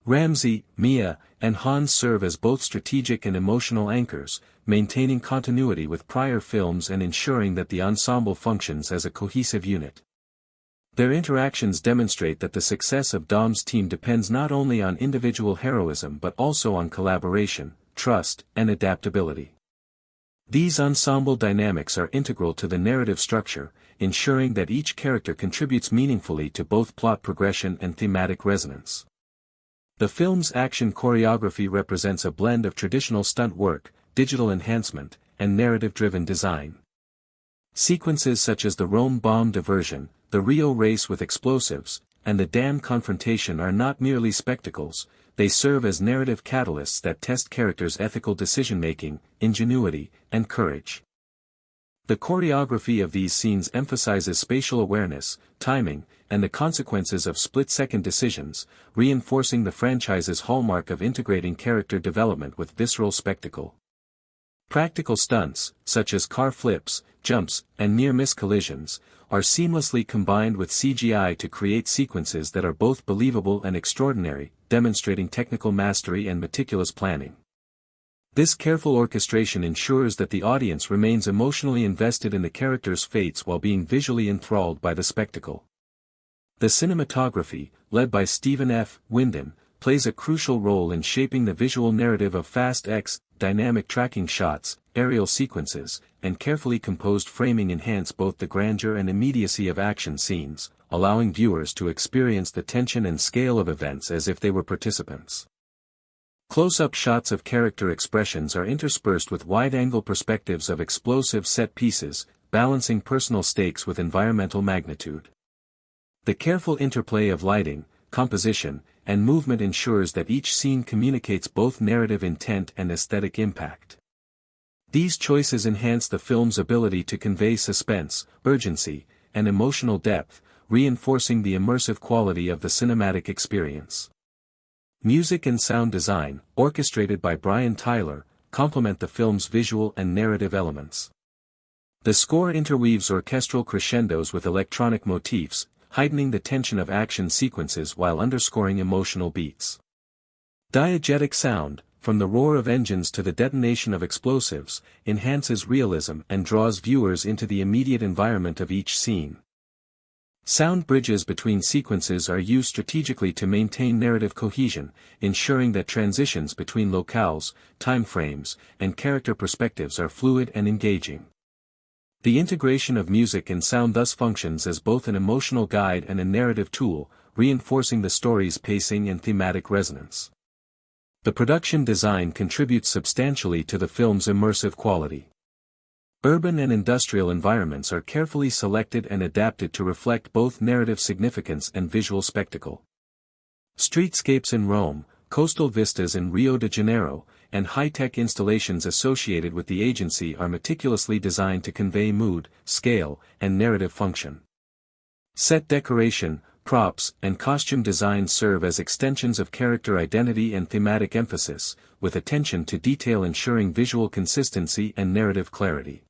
[SPEAKER 4] Ramsey, Mia, and Hans serve as both strategic and emotional anchors, maintaining continuity with prior films and ensuring that the ensemble functions as a cohesive unit. Their interactions demonstrate that the success of Dom's team depends not only on individual heroism but also on collaboration, trust, and adaptability. These ensemble dynamics are integral to the narrative structure, ensuring that each character contributes meaningfully to both plot progression and thematic resonance. The film's action choreography represents a blend of traditional stunt work, digital enhancement, and narrative-driven design. Sequences such as the Rome bomb diversion, the Rio race with explosives, and the Dan confrontation are not merely spectacles, they serve as narrative catalysts that test characters' ethical decision-making, ingenuity, and courage. The choreography of these scenes emphasizes spatial awareness, timing, and the consequences of split-second decisions, reinforcing the franchise's hallmark of integrating character development with visceral spectacle. Practical stunts, such as car flips, jumps, and near-miss collisions, are seamlessly combined with CGI to create sequences that are both believable and extraordinary, demonstrating technical mastery and meticulous planning. This careful orchestration ensures that the audience remains emotionally invested in the characters' fates while being visually enthralled by the spectacle. The cinematography, led by Stephen F. Winden, plays a crucial role in shaping the visual narrative of Fast X. Dynamic tracking shots, aerial sequences, and carefully composed framing enhance both the grandeur and immediacy of action scenes, allowing viewers to experience the tension and scale of events as if they were participants. Close-up shots of character expressions are interspersed with wide-angle perspectives of explosive set pieces, balancing personal stakes with environmental magnitude. The careful interplay of lighting, composition, and movement ensures that each scene communicates both narrative intent and aesthetic impact. These choices enhance the film's ability to convey suspense, urgency, and emotional depth, reinforcing the immersive quality of the cinematic experience. Music and sound design, orchestrated by Brian Tyler, complement the film's visual and narrative elements. The score interweaves orchestral crescendos with electronic motifs, heightening the tension of action sequences while underscoring emotional beats. Diegetic sound, from the roar of engines to the detonation of explosives, enhances realism and draws viewers into the immediate environment of each scene. Sound bridges between sequences are used strategically to maintain narrative cohesion, ensuring that transitions between locales, time frames, and character perspectives are fluid and engaging. The integration of music and sound thus functions as both an emotional guide and a narrative tool, reinforcing the story's pacing and thematic resonance. The production design contributes substantially to the film's immersive quality. Urban and industrial environments are carefully selected and adapted to reflect both narrative significance and visual spectacle. Streetscapes in Rome, coastal vistas in Rio de Janeiro, and high-tech installations associated with the agency are meticulously designed to convey mood, scale, and narrative function. Set decoration, props, and costume design serve as extensions of character identity and thematic emphasis, with attention to detail ensuring visual consistency and narrative clarity.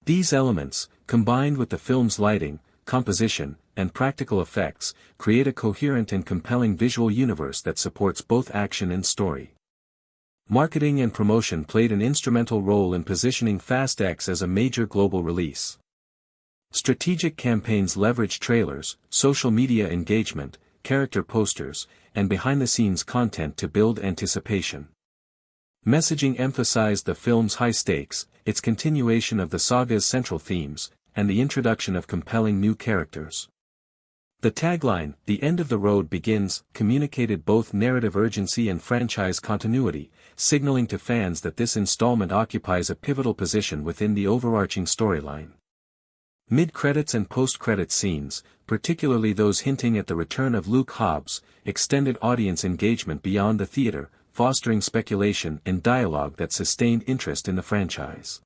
[SPEAKER 4] These elements, combined with the film's lighting, composition, and practical effects, create a coherent and compelling visual universe that supports both action and story. Marketing and promotion played an instrumental role in positioning Fast X as a major global release. Strategic campaigns leveraged trailers, social media engagement, character posters, and behind-the-scenes content to build anticipation. Messaging emphasized the film's high stakes, its continuation of the saga's central themes, and the introduction of compelling new characters. The tagline, "The End of the Road Begins," communicated both narrative urgency and franchise continuity, signaling to fans that this installment occupies a pivotal position within the overarching storyline. Mid-credits and post-credits scenes, particularly those hinting at the return of Luke Hobbs, extended audience engagement beyond the theater, fostering speculation and dialogue that sustained interest in the franchise.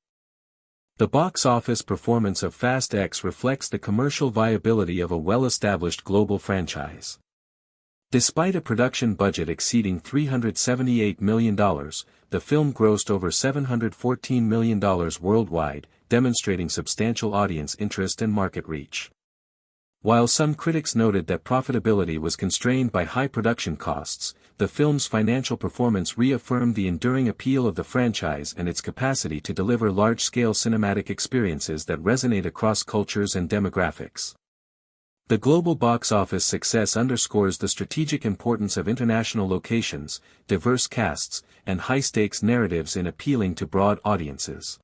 [SPEAKER 4] The box office performance of Fast X reflects the commercial viability of a well-established global franchise. Despite a production budget exceeding $378 million, the film grossed over $714 million worldwide, demonstrating substantial audience interest and market reach. While some critics noted that profitability was constrained by high production costs, the film's financial performance reaffirmed the enduring appeal of the franchise and its capacity to deliver large-scale cinematic experiences that resonate across cultures and demographics. The global box office success underscores the strategic importance of international locations, diverse casts, and high-stakes narratives in appealing to broad audiences.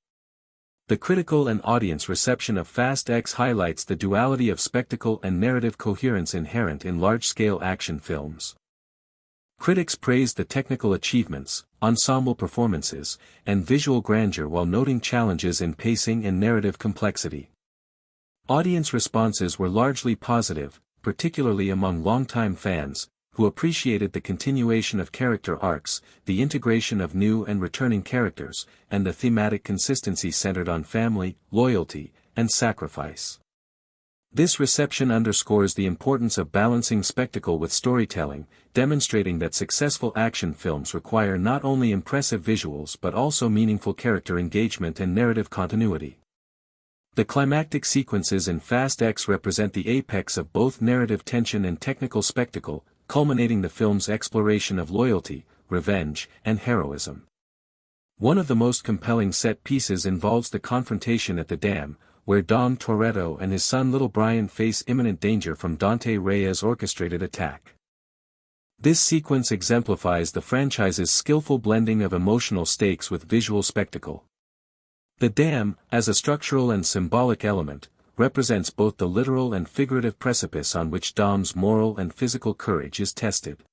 [SPEAKER 4] The critical and audience reception of Fast X highlights the duality of spectacle and narrative coherence inherent in large-scale action films. Critics praised the technical achievements, ensemble performances, and visual grandeur while noting challenges in pacing and narrative complexity. Audience responses were largely positive, particularly among longtime fans, who appreciated the continuation of character arcs, the integration of new and returning characters, and the thematic consistency centered on family, loyalty, and sacrifice. This reception underscores the importance of balancing spectacle with storytelling, demonstrating that successful action films require not only impressive visuals but also meaningful character engagement and narrative continuity. The climactic sequences in Fast X represent the apex of both narrative tension and technical spectacle, culminating the film's exploration of loyalty, revenge, and heroism. One of the most compelling set pieces involves the confrontation at the dam, where Dom Toretto and his son Little Brian face imminent danger from Dante Reyes' orchestrated attack. This sequence exemplifies the franchise's skillful blending of emotional stakes with visual spectacle. The dam, as a structural and symbolic element, represents both the literal and figurative precipice on which Dom's moral and physical courage is tested.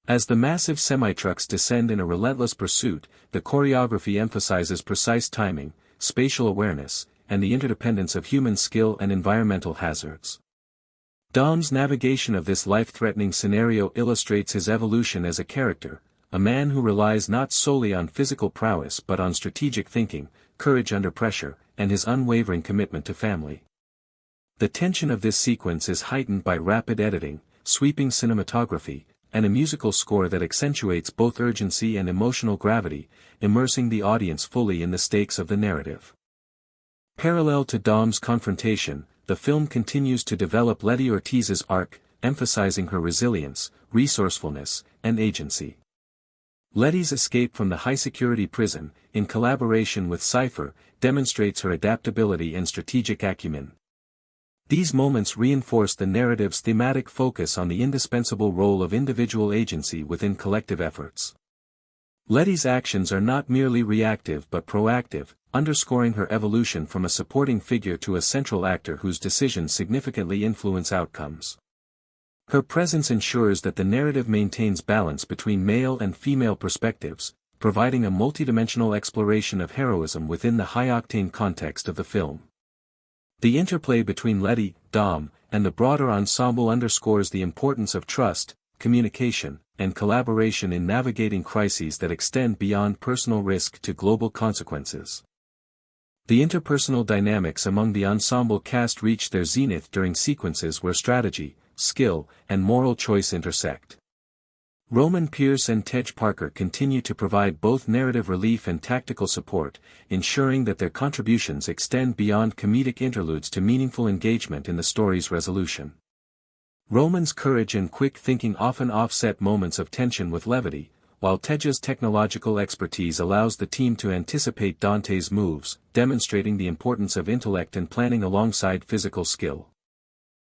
[SPEAKER 4] As the massive semi-trucks descend in a relentless pursuit, the choreography emphasizes precise timing, spatial awareness, and the interdependence of human skill and environmental hazards. Dom's navigation of this life-threatening scenario illustrates his evolution as a character, a man who relies not solely on physical prowess but on strategic thinking, courage under pressure, and his unwavering commitment to family. The tension of this sequence is heightened by rapid editing, sweeping cinematography, and a musical score that accentuates both urgency and emotional gravity, immersing the audience fully in the stakes of the narrative. Parallel to Dom's confrontation, the film continues to develop Letty Ortiz's arc, emphasizing her resilience, resourcefulness, and agency. Letty's escape from the high-security prison, in collaboration with Cypher, demonstrates her adaptability and strategic acumen. These moments reinforce the narrative's thematic focus on the indispensable role of individual agency within collective efforts. Letty's actions are not merely reactive but proactive, underscoring her evolution from a supporting figure to a central actor whose decisions significantly influence outcomes. Her presence ensures that the narrative maintains balance between male and female perspectives, providing a multidimensional exploration of heroism within the high-octane context of the film. The interplay between Letty, Dom, and the broader ensemble underscores the importance of trust, communication, and collaboration in navigating crises that extend beyond personal risk to global consequences. The interpersonal dynamics among the ensemble cast reach their zenith during sequences where strategy, skill, and moral choice intersect. Roman Pierce and Tej Parker continue to provide both narrative relief and tactical support, ensuring that their contributions extend beyond comedic interludes to meaningful engagement in the story's resolution. Roman's courage and quick thinking often offset moments of tension with levity, while Tej's technological expertise allows the team to anticipate Dante's moves, demonstrating the importance of intellect and planning alongside physical skill.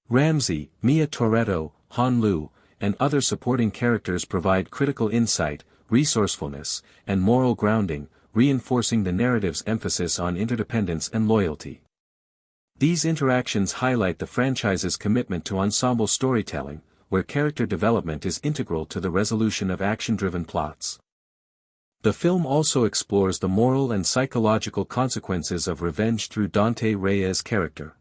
[SPEAKER 4] Ramsey, Mia Toretto, Han Lu, and other supporting characters provide critical insight, resourcefulness, and moral grounding, reinforcing the narrative's emphasis on interdependence and loyalty. These interactions highlight the franchise's commitment to ensemble storytelling, where character development is integral to the resolution of action-driven plots. The film also explores the moral and psychological consequences of revenge through Dante Reyes' character.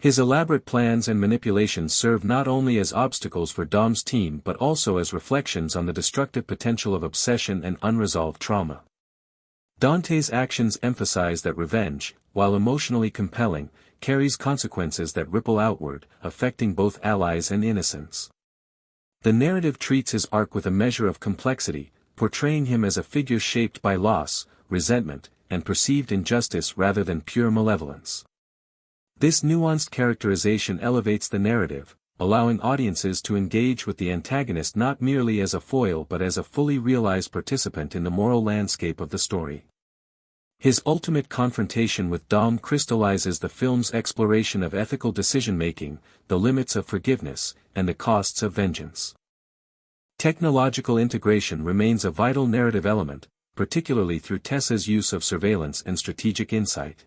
[SPEAKER 4] His elaborate plans and manipulations serve not only as obstacles for Dom's team but also as reflections on the destructive potential of obsession and unresolved trauma. Dante's actions emphasize that revenge, while emotionally compelling, carries consequences that ripple outward, affecting both allies and innocents. The narrative treats his arc with a measure of complexity, portraying him as a figure shaped by loss, resentment, and perceived injustice rather than pure malevolence. This nuanced characterization elevates the narrative, allowing audiences to engage with the antagonist not merely as a foil but as a fully realized participant in the moral landscape of the story. His ultimate confrontation with Dom crystallizes the film's exploration of ethical decision-making, the limits of forgiveness, and the costs of vengeance. Technological integration remains a vital narrative element, particularly through Tessa's use of surveillance and strategic insight.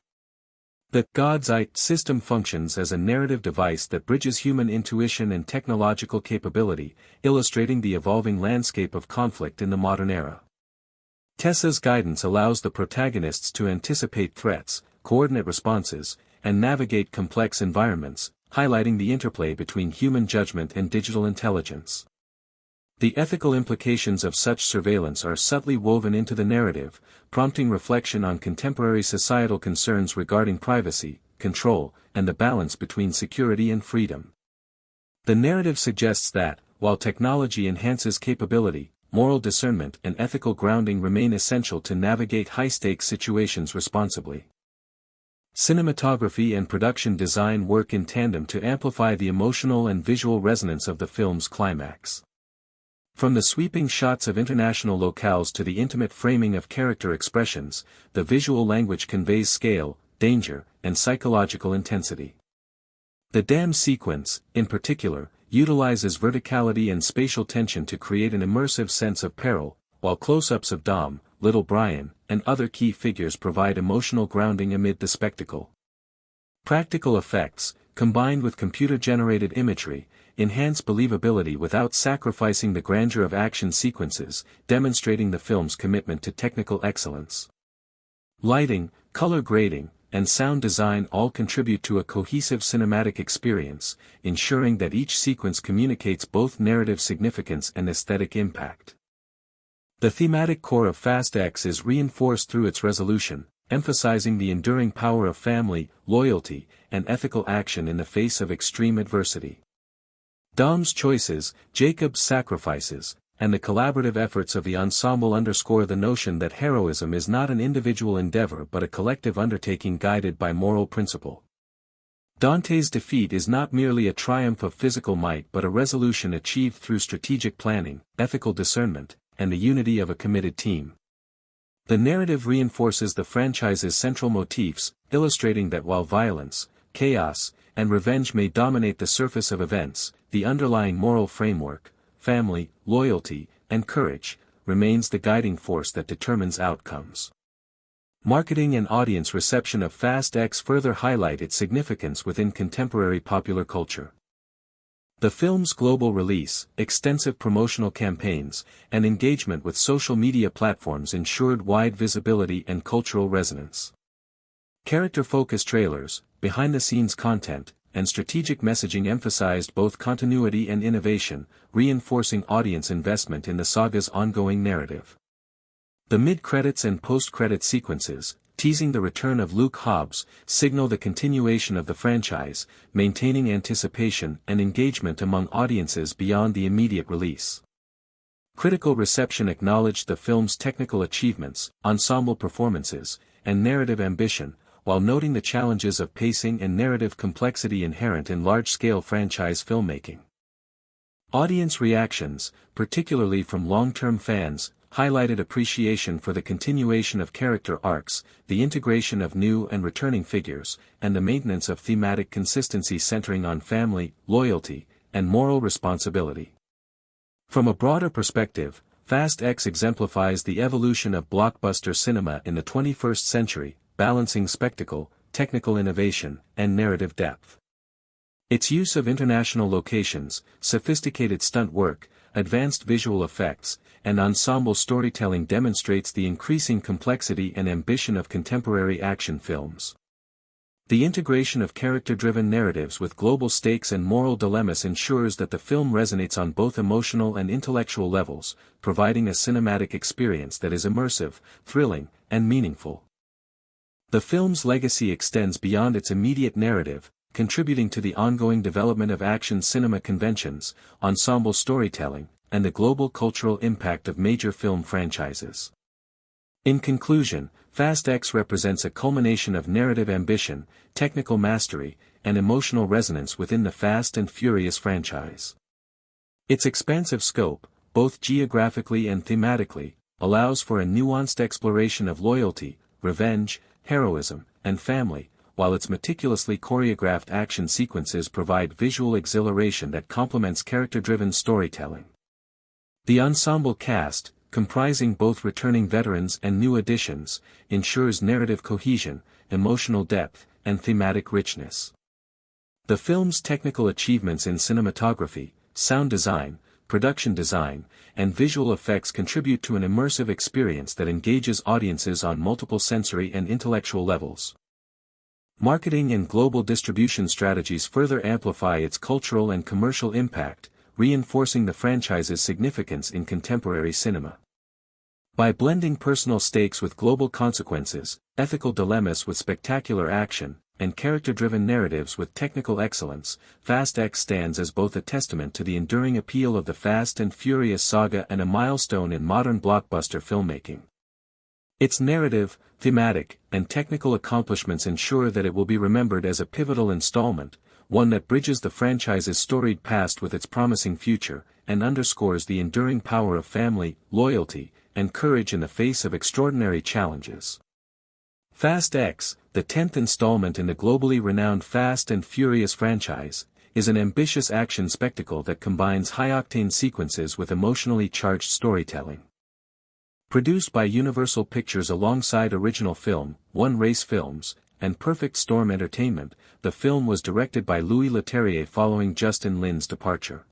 [SPEAKER 4] The God's Eye system functions as a narrative device that bridges human intuition and technological capability, illustrating the evolving landscape of conflict in the modern era. Tessa's guidance allows the protagonists to anticipate threats, coordinate responses, and navigate complex environments, highlighting the interplay between human judgment and digital intelligence. The ethical implications of such surveillance are subtly woven into the narrative, prompting reflection on contemporary societal concerns regarding privacy, control, and the balance between security and freedom. The narrative suggests that, while technology enhances capability, moral discernment and ethical grounding remain essential to navigate high-stakes situations responsibly. Cinematography and production design work in tandem to amplify the emotional and visual resonance of the film's climax. From the sweeping shots of international locales to the intimate framing of character expressions, the visual language conveys scale, danger, and psychological intensity. The dam sequence, in particular, utilizes verticality and spatial tension to create an immersive sense of peril, while close-ups of Dom, Little Brian, and other key figures provide emotional grounding amid the spectacle. Practical effects, combined with computer-generated imagery, enhance believability without sacrificing the grandeur of action sequences, demonstrating the film's commitment to technical excellence. Lighting, color grading, and sound design all contribute to a cohesive cinematic experience, ensuring that each sequence communicates both narrative significance and aesthetic impact. The thematic core of Fast X is reinforced through its resolution, emphasizing the enduring power of family, loyalty, and ethical action in the face of extreme adversity. Dom's choices, Jacob's sacrifices, and the collaborative efforts of the ensemble underscore the notion that heroism is not an individual endeavor but a collective undertaking guided by moral principle. Dante's defeat is not merely a triumph of physical might but a resolution achieved through strategic planning, ethical discernment, and the unity of a committed team. The narrative reinforces the franchise's central motifs, illustrating that while violence, chaos, and revenge may dominate the surface of events, the underlying moral framework, family, loyalty, and courage, remains the guiding force that determines outcomes. Marketing and audience reception of Fast X further highlight its significance within contemporary popular culture. The film's global release, extensive promotional campaigns, and engagement with social media platforms ensured wide visibility and cultural resonance. Character-focused trailers, behind-the-scenes content, and strategic messaging emphasized both continuity and innovation, reinforcing audience investment in the saga's ongoing narrative. The mid-credits and post-credit sequences, teasing the return of Luke Hobbs, signal the continuation of the franchise, maintaining anticipation and engagement among audiences beyond the immediate release. Critical reception acknowledged the film's technical achievements, ensemble performances, and narrative ambition, while noting the challenges of pacing and narrative complexity inherent in large-scale franchise filmmaking. Audience reactions, particularly from long-term fans, highlighted appreciation for the continuation of character arcs, the integration of new and returning figures, and the maintenance of thematic consistency centering on family, loyalty, and moral responsibility. From a broader perspective, Fast X exemplifies the evolution of blockbuster cinema in the 21st century, balancing spectacle, technical innovation, and narrative depth. Its use of international locations, sophisticated stunt work, advanced visual effects, and ensemble storytelling demonstrates the increasing complexity and ambition of contemporary action films. The integration of character-driven narratives with global stakes and moral dilemmas ensures that the film resonates on both emotional and intellectual levels, providing a cinematic experience that is immersive, thrilling, and meaningful. The film's legacy extends beyond its immediate narrative, contributing to the ongoing development of action cinema conventions, ensemble storytelling, and the global cultural impact of major film franchises. In conclusion, Fast X represents a culmination of narrative ambition, technical mastery, and emotional resonance within the Fast and Furious franchise. Its expansive scope, both geographically and thematically, allows for a nuanced exploration of loyalty, revenge, heroism, and family, while its meticulously choreographed action sequences provide visual exhilaration that complements character-driven storytelling. The ensemble cast, comprising both returning veterans and new additions, ensures narrative cohesion, emotional depth, and thematic richness. The film's technical achievements in cinematography, sound design, production design, and visual effects contribute to an immersive experience that engages audiences on multiple sensory and intellectual levels. Marketing and global distribution strategies further amplify its cultural and commercial impact, reinforcing the franchise's significance in contemporary cinema. By blending personal stakes with global consequences, ethical dilemmas with spectacular action, and character-driven narratives with technical excellence, Fast X stands as both a testament to the enduring appeal of the Fast and Furious saga and a milestone in modern blockbuster filmmaking. Its narrative, thematic, and technical accomplishments ensure that it will be remembered as a pivotal installment, one that bridges the franchise's storied past with its promising future, and underscores the enduring power of family, loyalty, and courage in the face of extraordinary challenges. Fast X, the 10th installment in the globally renowned Fast and Furious franchise, is an ambitious action spectacle that combines high-octane sequences with emotionally charged storytelling. Produced by Universal Pictures alongside original film, One Race Films, and Perfect Storm Entertainment, the film was directed by Louis Leterrier following Justin Lin's departure.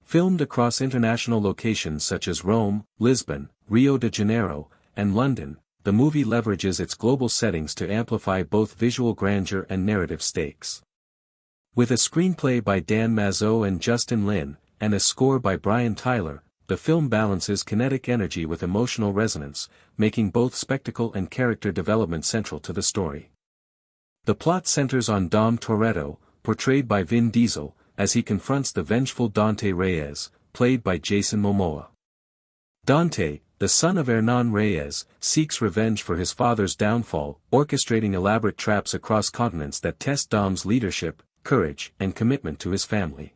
[SPEAKER 4] Filmed across international locations such as Rome, Lisbon, Rio de Janeiro, and London, the movie leverages its global settings to amplify both visual grandeur and narrative stakes. With a screenplay by Dan Mazeau and Justin Lin, and a score by Brian Tyler, the film balances kinetic energy with emotional resonance, making both spectacle and character development central to the story. The plot centers on Dom Toretto, portrayed by Vin Diesel, as he confronts the vengeful Dante Reyes, played by Jason Momoa. Dante, the son of Hernan Reyes, seeks revenge for his father's downfall, orchestrating elaborate traps across continents that test Dom's leadership, courage, and commitment to his family.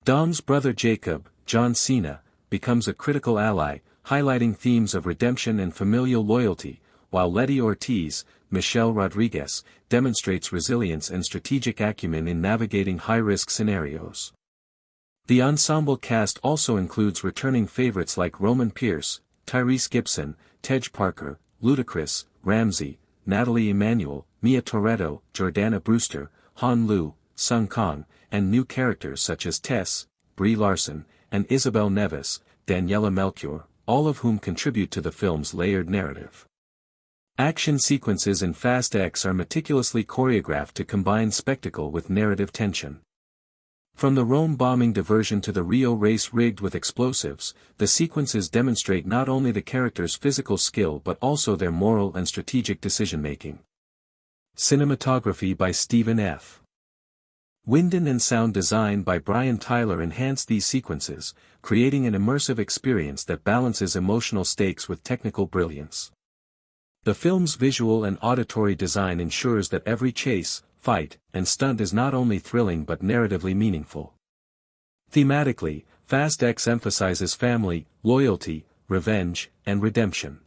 [SPEAKER 4] Dom's brother Jacob, John Cena, becomes a critical ally, highlighting themes of redemption and familial loyalty, while Letty Ortiz, Michelle Rodriguez, demonstrates resilience and strategic acumen in navigating high-risk scenarios. The ensemble cast also includes returning favorites like Roman Pierce, Tyrese Gibson, Tej Parker, Ludacris, Ramsey, Natalie Emanuel, Mia Toretto, Jordana Brewster, Han Lu, Sung Kang, and new characters such as Tess, Brie Larson, and Isabel Neves, Daniela Melchior, all of whom contribute to the film's layered narrative. Action sequences in Fast X are meticulously choreographed to combine spectacle with narrative tension. From the Rome bombing diversion to the Rio race rigged with explosives, the sequences demonstrate not only the characters' physical skill but also their moral and strategic decision-making. Cinematography by Stephen F. Winden and sound design by Brian Tyler enhance these sequences, creating an immersive experience that balances emotional stakes with technical brilliance. The film's visual and auditory design ensures that every chase, fight, and stunt is not only thrilling but narratively meaningful. Thematically, Fast X emphasizes family, loyalty, revenge, and redemption.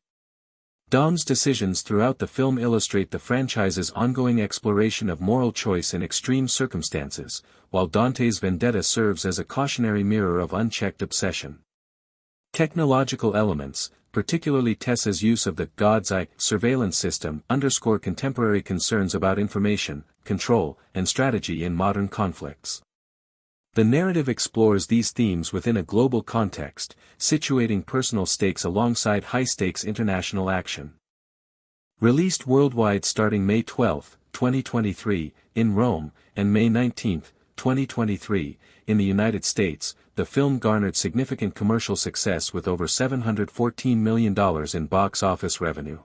[SPEAKER 4] Dom's decisions throughout the film illustrate the franchise's ongoing exploration of moral choice in extreme circumstances, while Dante's vendetta serves as a cautionary mirror of unchecked obsession. Technological elements, particularly Tessa's use of the God's Eye surveillance system, underscore contemporary concerns about information, control, and strategy in modern conflicts. The narrative explores these themes within a global context, situating personal stakes alongside high-stakes international action. Released worldwide starting May 12, 2023, in Rome, and May 19, 2023, in the United States, the film garnered significant commercial success with over $714 million in box office revenue.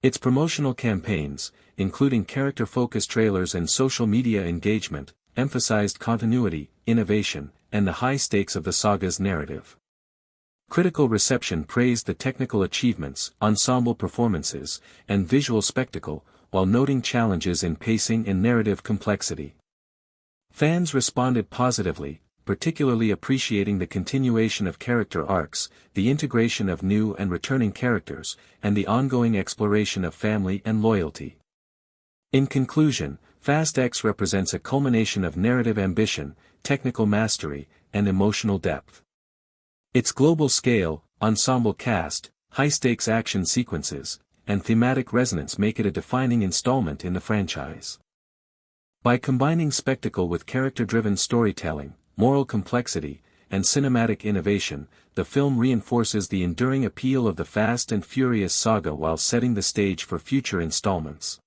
[SPEAKER 4] Its promotional campaigns, including character-focused trailers and social media engagement, emphasized continuity, innovation, and the high stakes of the saga's narrative. Critical reception praised the technical achievements, ensemble performances, and visual spectacle, while noting challenges in pacing and narrative complexity. Fans responded positively, particularly appreciating the continuation of character arcs, the integration of new and returning characters, and the ongoing exploration of family and loyalty. In conclusion, Fast X represents a culmination of narrative ambition, technical mastery, and emotional depth. Its global scale, ensemble cast, high-stakes action sequences, and thematic resonance make it a defining installment in the franchise. By combining spectacle with character-driven storytelling, moral complexity, and cinematic innovation, the film reinforces the enduring appeal of the Fast and Furious saga while setting the stage for future installments.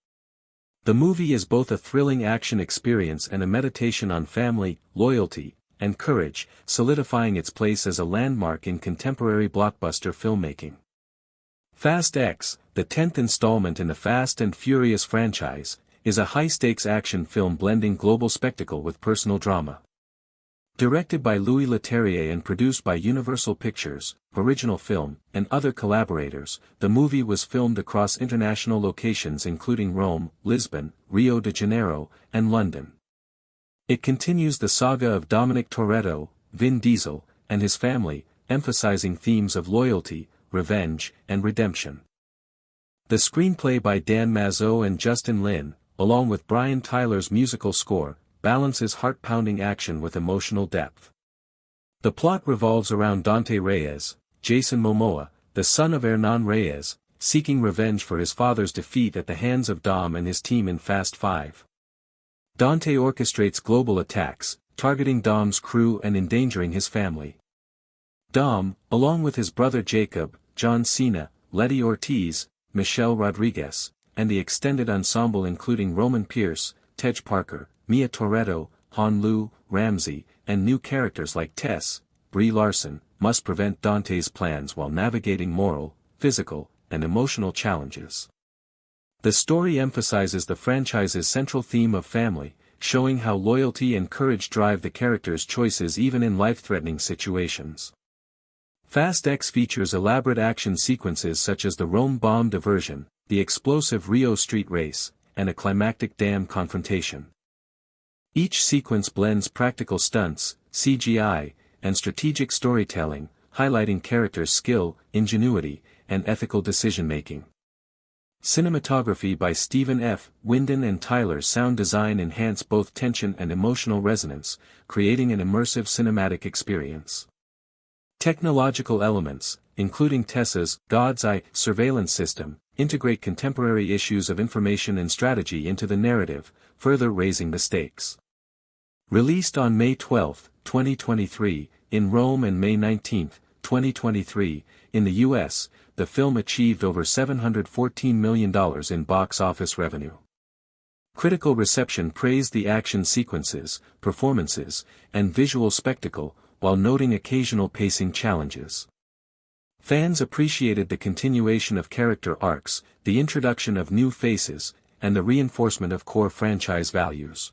[SPEAKER 4] The movie is both a thrilling action experience and a meditation on family, loyalty, and courage, solidifying its place as a landmark in contemporary blockbuster filmmaking. Fast X, the 10th installment in the Fast and Furious franchise, is a high-stakes action film blending global spectacle with personal drama. Directed by Louis Leterrier and produced by Universal Pictures, Original Film, and other collaborators, the movie was filmed across international locations including Rome, Lisbon, Rio de Janeiro, and London. It continues the saga of Dominic Toretto, Vin Diesel, and his family, emphasizing themes of loyalty, revenge, and redemption. The screenplay by Dan Mazeau and Justin Lin, along with Brian Tyler's musical score, balances heart-pounding action with emotional depth. The plot revolves around Dante Reyes, Jason Momoa, the son of Hernan Reyes, seeking revenge for his father's defeat at the hands of Dom and his team in Fast 5. Dante orchestrates global attacks, targeting Dom's crew and endangering his family. Dom, along with his brother Jacob, John Cena, Letty Ortiz, Michelle Rodriguez, and the extended ensemble including Roman Pierce, Tej Parker, Mia Toretto, Han Lu, Ramsey, and new characters like Tess, Brie Larson, must prevent Dante's plans while navigating moral, physical, and emotional challenges. The story emphasizes the franchise's central theme of family, showing how loyalty and courage drive the characters' choices even in life-threatening situations. Fast X features elaborate action sequences such as the Rome bomb diversion, the explosive Rio street race, and a climactic dam confrontation. Each sequence blends practical stunts, CGI, and strategic storytelling, highlighting characters' skill, ingenuity, and ethical decision-making. Cinematography by Stephen F. Winden and Tyler's sound design enhance both tension and emotional resonance, creating an immersive cinematic experience. Technological elements, including Tessa's God's Eye surveillance system, integrate contemporary issues of information and strategy into the narrative, further raising the stakes. Released on May 12, 2023, in Rome and May 19, 2023, in the U.S., the film achieved over $714 million in box office revenue. Critical reception praised the action sequences, performances, and visual spectacle, while noting occasional pacing challenges. Fans appreciated the continuation of character arcs, the introduction of new faces, and the reinforcement of core franchise values.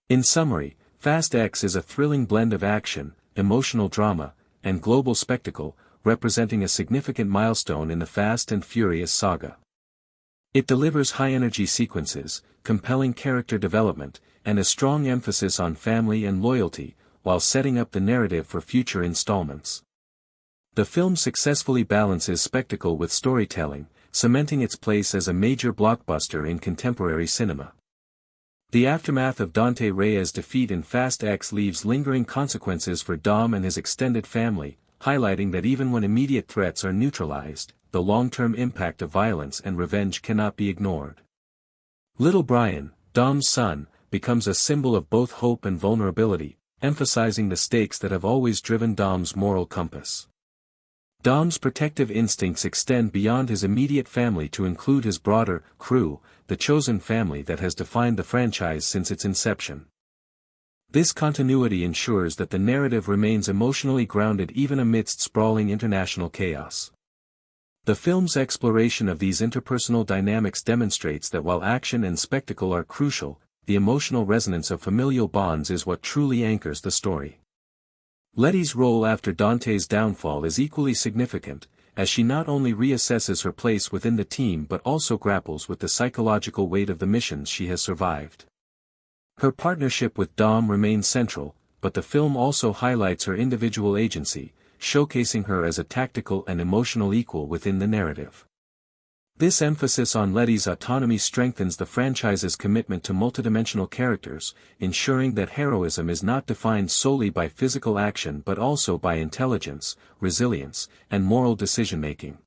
[SPEAKER 4] In summary, Fast X is a thrilling blend of action, emotional drama, and global spectacle, representing a significant milestone in the Fast and Furious saga. It delivers high-energy sequences, compelling character development, and a strong emphasis on family and loyalty, while setting up the narrative for future installments. The film successfully balances spectacle with storytelling, cementing its place as a major blockbuster in contemporary cinema. The aftermath of Dante Reyes' defeat in Fast X leaves lingering consequences for Dom and his extended family, highlighting that even when immediate threats are neutralized, the long-term impact of violence and revenge cannot be ignored. Little Brian, Dom's son, becomes a symbol of both hope and vulnerability, emphasizing the stakes that have always driven Dom's moral compass. Dom's protective instincts extend beyond his immediate family to include his broader crew, the chosen family that has defined the franchise since its inception. This continuity ensures that the narrative remains emotionally grounded even amidst sprawling international chaos. The film's exploration of these interpersonal dynamics demonstrates that while action and spectacle are crucial, the emotional resonance of familial bonds is what truly anchors the story. Letty's role after Dante's downfall is equally significant, as she not only reassesses her place within the team but also grapples with the psychological weight of the missions she has survived. Her partnership with Dom remains central, but the film also highlights her individual agency, showcasing her as a tactical and emotional equal within the narrative. This emphasis on Letty's autonomy strengthens the franchise's commitment to multidimensional characters, ensuring that heroism is not defined solely by physical action but also by intelligence, resilience, and moral decision-making.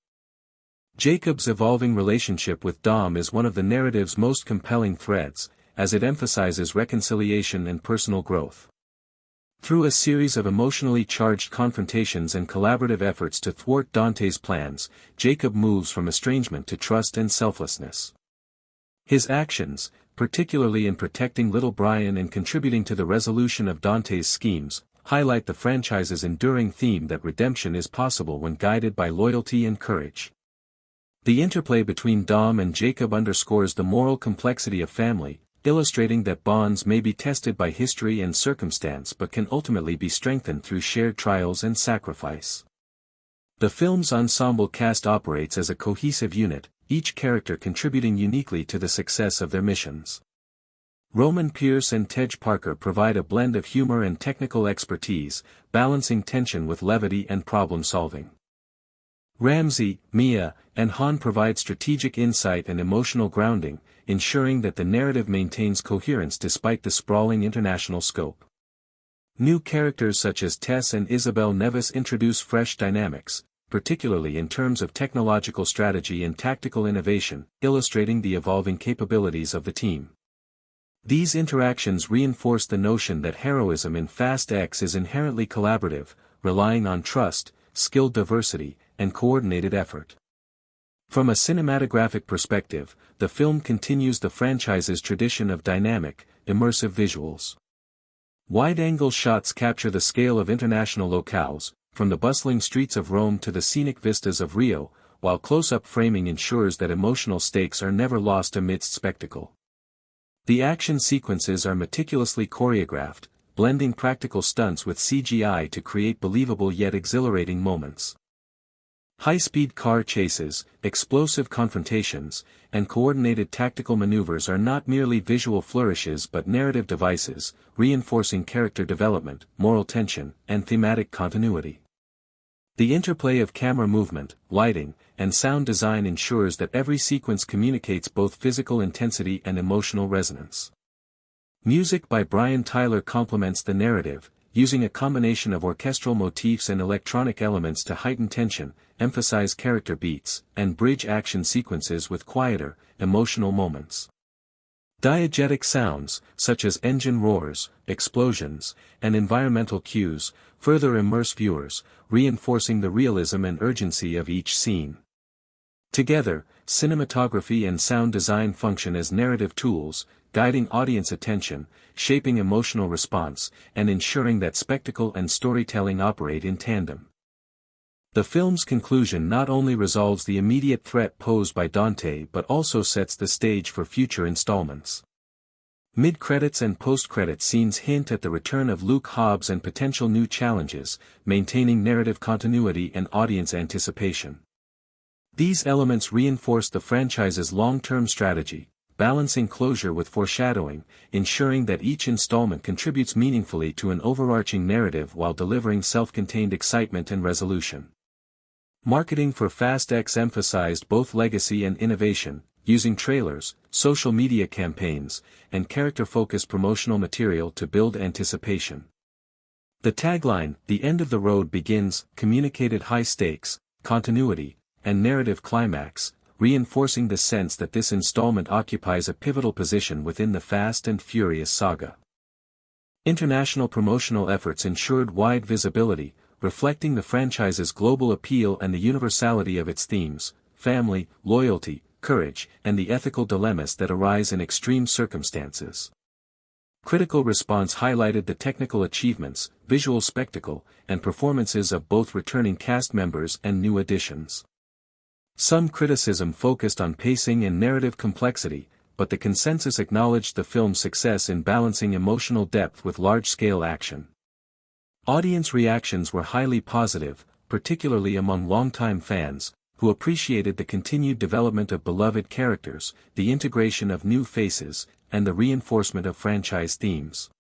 [SPEAKER 4] Jacob's evolving relationship with Dom is one of the narrative's most compelling threads, as it emphasizes reconciliation and personal growth. Through a series of emotionally charged confrontations and collaborative efforts to thwart Dante's plans, Jacob moves from estrangement to trust and selflessness. His actions, particularly in protecting little Brian and contributing to the resolution of Dante's schemes, highlight the franchise's enduring theme that redemption is possible when guided by loyalty and courage. The interplay between Dom and Jacob underscores the moral complexity of family, illustrating that bonds may be tested by history and circumstance but can ultimately be strengthened through shared trials and sacrifice. The film's ensemble cast operates as a cohesive unit, each character contributing uniquely to the success of their missions. Roman Pierce and Tej Parker provide a blend of humor and technical expertise, balancing tension with levity and problem-solving. Ramsey, Mia, and Han provide strategic insight and emotional grounding, ensuring that the narrative maintains coherence despite the sprawling international scope. New characters such as Tess and Isabel Nevis introduce fresh dynamics, particularly in terms of technological strategy and tactical innovation, illustrating the evolving capabilities of the team. These interactions reinforce the notion that heroism in Fast X is inherently collaborative, relying on trust, skilled diversity, and coordinated effort. From a cinematographic perspective, the film continues the franchise's tradition of dynamic, immersive visuals. Wide-angle shots capture the scale of international locales, from the bustling streets of Rome to the scenic vistas of Rio, while close-up framing ensures that emotional stakes are never lost amidst spectacle. The action sequences are meticulously choreographed, blending practical stunts with CGI to create believable yet exhilarating moments. High-speed car chases, explosive confrontations, and coordinated tactical maneuvers are not merely visual flourishes but narrative devices, reinforcing character development, moral tension, and thematic continuity. The interplay of camera movement, lighting, and sound design ensures that every sequence communicates both physical intensity and emotional resonance. Music by Brian Tyler complements the narrative, using a combination of orchestral motifs and electronic elements to heighten tension, emphasize character beats, and bridge action sequences with quieter, emotional moments. Diegetic sounds, such as engine roars, explosions, and environmental cues, further immerse viewers, reinforcing the realism and urgency of each scene. Together, cinematography and sound design function as narrative tools, guiding audience attention, shaping emotional response, and ensuring that spectacle and storytelling operate in tandem. The film's conclusion not only resolves the immediate threat posed by Dante but also sets the stage for future installments. Mid-credits and post-credit scenes hint at the return of Luke Hobbs and potential new challenges, maintaining narrative continuity and audience anticipation. These elements reinforce the franchise's long-term strategy, balancing closure with foreshadowing, ensuring that each installment contributes meaningfully to an overarching narrative while delivering self-contained excitement and resolution. Marketing for Fast X emphasized both legacy and innovation, using trailers, social media campaigns, and character-focused promotional material to build anticipation. The tagline, "The End of the Road Begins," communicated high stakes, continuity, and narrative climax, reinforcing the sense that this installment occupies a pivotal position within the Fast and Furious saga. International promotional efforts ensured wide visibility, reflecting the franchise's global appeal and the universality of its themes: family, loyalty, courage, and the ethical dilemmas that arise in extreme circumstances. Critical response highlighted the technical achievements, visual spectacle, and performances of both returning cast members and new additions. Some criticism focused on pacing and narrative complexity, but the consensus acknowledged the film's success in balancing emotional depth with large-scale action. Audience reactions were highly positive, particularly among longtime fans, who appreciated the continued development of beloved characters, the integration of new faces, and the reinforcement of franchise themes.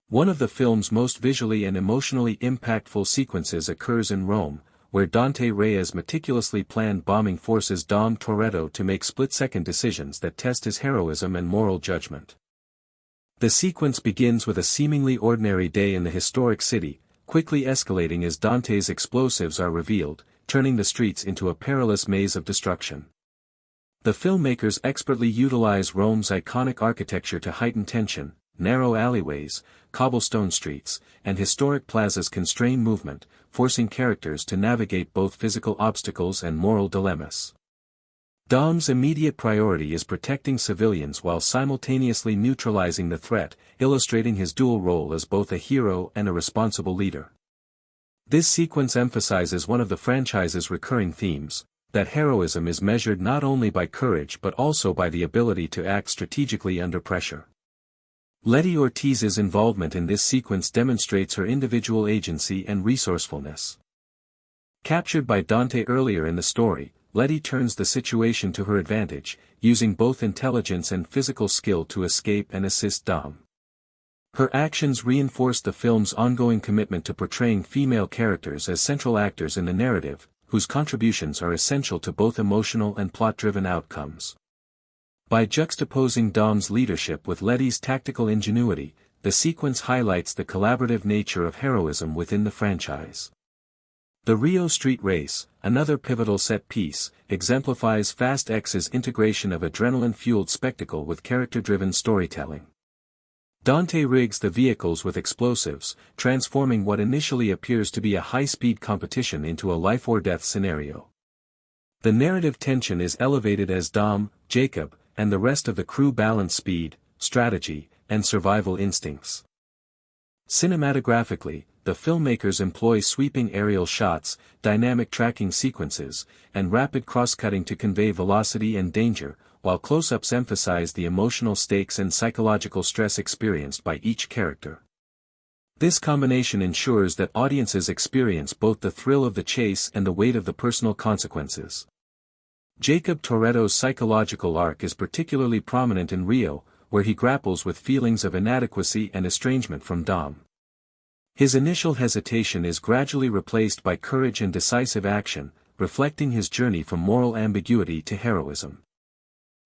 [SPEAKER 4] One of the film's most visually and emotionally impactful sequences occurs in Rome, where Dante Reyes meticulously planned bombing forces Dom Toretto to make split-second decisions that test his heroism and moral judgment. The sequence begins with a seemingly ordinary day in the historic city, quickly escalating as Dante's explosives are revealed, turning the streets into a perilous maze of destruction. The filmmakers expertly utilize Rome's iconic architecture to heighten tension. Narrow alleyways, cobblestone streets, and historic plazas constrain movement, forcing characters to navigate both physical obstacles and moral dilemmas. Dom's immediate priority is protecting civilians while simultaneously neutralizing the threat, illustrating his dual role as both a hero and a responsible leader. This sequence emphasizes one of the franchise's recurring themes, that heroism is measured not only by courage but also by the ability to act strategically under pressure. Letty Ortiz's involvement in this sequence demonstrates her individual agency and resourcefulness. Captured by Dante earlier in the story, Letty turns the situation to her advantage, using both intelligence and physical skill to escape and assist Dom. Her actions reinforce the film's ongoing commitment to portraying female characters as central actors in the narrative, whose contributions are essential to both emotional and plot-driven outcomes. By juxtaposing Dom's leadership with Letty's tactical ingenuity, the sequence highlights the collaborative nature of heroism within the franchise. The Rio Street Race, another pivotal set piece, exemplifies Fast X's integration of adrenaline-fueled spectacle with character-driven storytelling. Dante rigs the vehicles with explosives, transforming what initially appears to be a high-speed competition into a life-or-death scenario. The narrative tension is elevated as Dom, Jacob, and the rest of the crew balance speed, strategy, and survival instincts. Cinematographically, the filmmakers employ sweeping aerial shots, dynamic tracking sequences, and rapid cross-cutting to convey velocity and danger, while close-ups emphasize the emotional stakes and psychological stress experienced by each character. This combination ensures that audiences experience both the thrill of the chase and the weight of the personal consequences. Jacob Toretto's psychological arc is particularly prominent in Rio, where he grapples with feelings of inadequacy and estrangement from Dom. His initial hesitation is gradually replaced by courage and decisive action, reflecting his journey from moral ambiguity to heroism.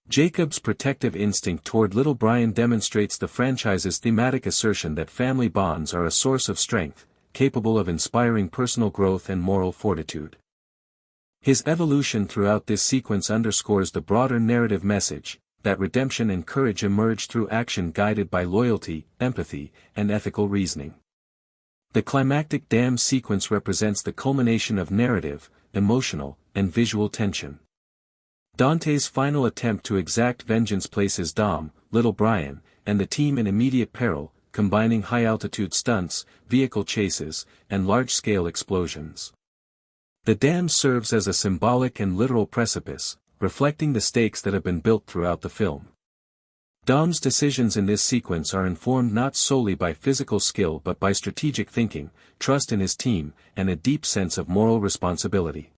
[SPEAKER 4] Jacob's protective instinct toward little Brian demonstrates the franchise's thematic assertion that family bonds are a source of strength, capable of inspiring personal growth and moral fortitude. His evolution throughout this sequence underscores the broader narrative message, that redemption and courage emerge through action guided by loyalty, empathy, and ethical reasoning. The climactic dam sequence represents the culmination of narrative, emotional, and visual tension. Dante's final attempt to exact vengeance places Dom, little Brian, and the team in immediate peril, combining high-altitude stunts, vehicle chases, and large-scale explosions. The dam serves as a symbolic and literal precipice, reflecting the stakes that have been built throughout the film. Dom's decisions in this sequence are informed not solely by physical skill but by strategic thinking, trust in his team, and a deep sense of moral responsibility.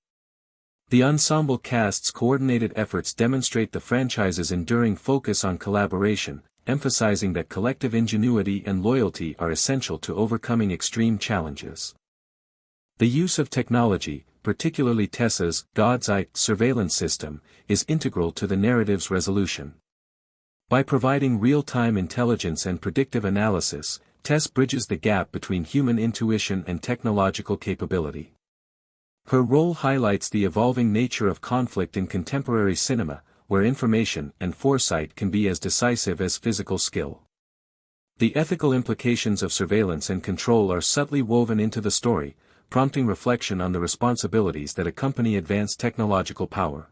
[SPEAKER 4] The ensemble cast's coordinated efforts demonstrate the franchise's enduring focus on collaboration, emphasizing that collective ingenuity and loyalty are essential to overcoming extreme challenges. The use of technology, particularly Tessa's God's Eye surveillance system, is integral to the narrative's resolution. By providing real-time intelligence and predictive analysis, Tess bridges the gap between human intuition and technological capability. Her role highlights the evolving nature of conflict in contemporary cinema, where information and foresight can be as decisive as physical skill. The ethical implications of surveillance and control are subtly woven into the story, prompting reflection on the responsibilities that accompany advanced technological power.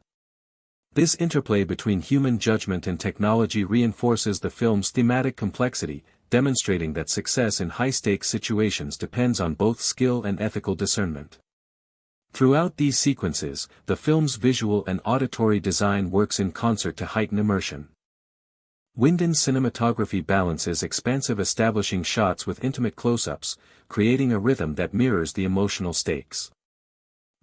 [SPEAKER 4] This interplay between human judgment and technology reinforces the film's thematic complexity, demonstrating that success in high-stakes situations depends on both skill and ethical discernment. Throughout these sequences, the film's visual and auditory design works in concert to heighten immersion. Windin's cinematography balances expansive establishing shots with intimate close-ups, creating a rhythm that mirrors the emotional stakes.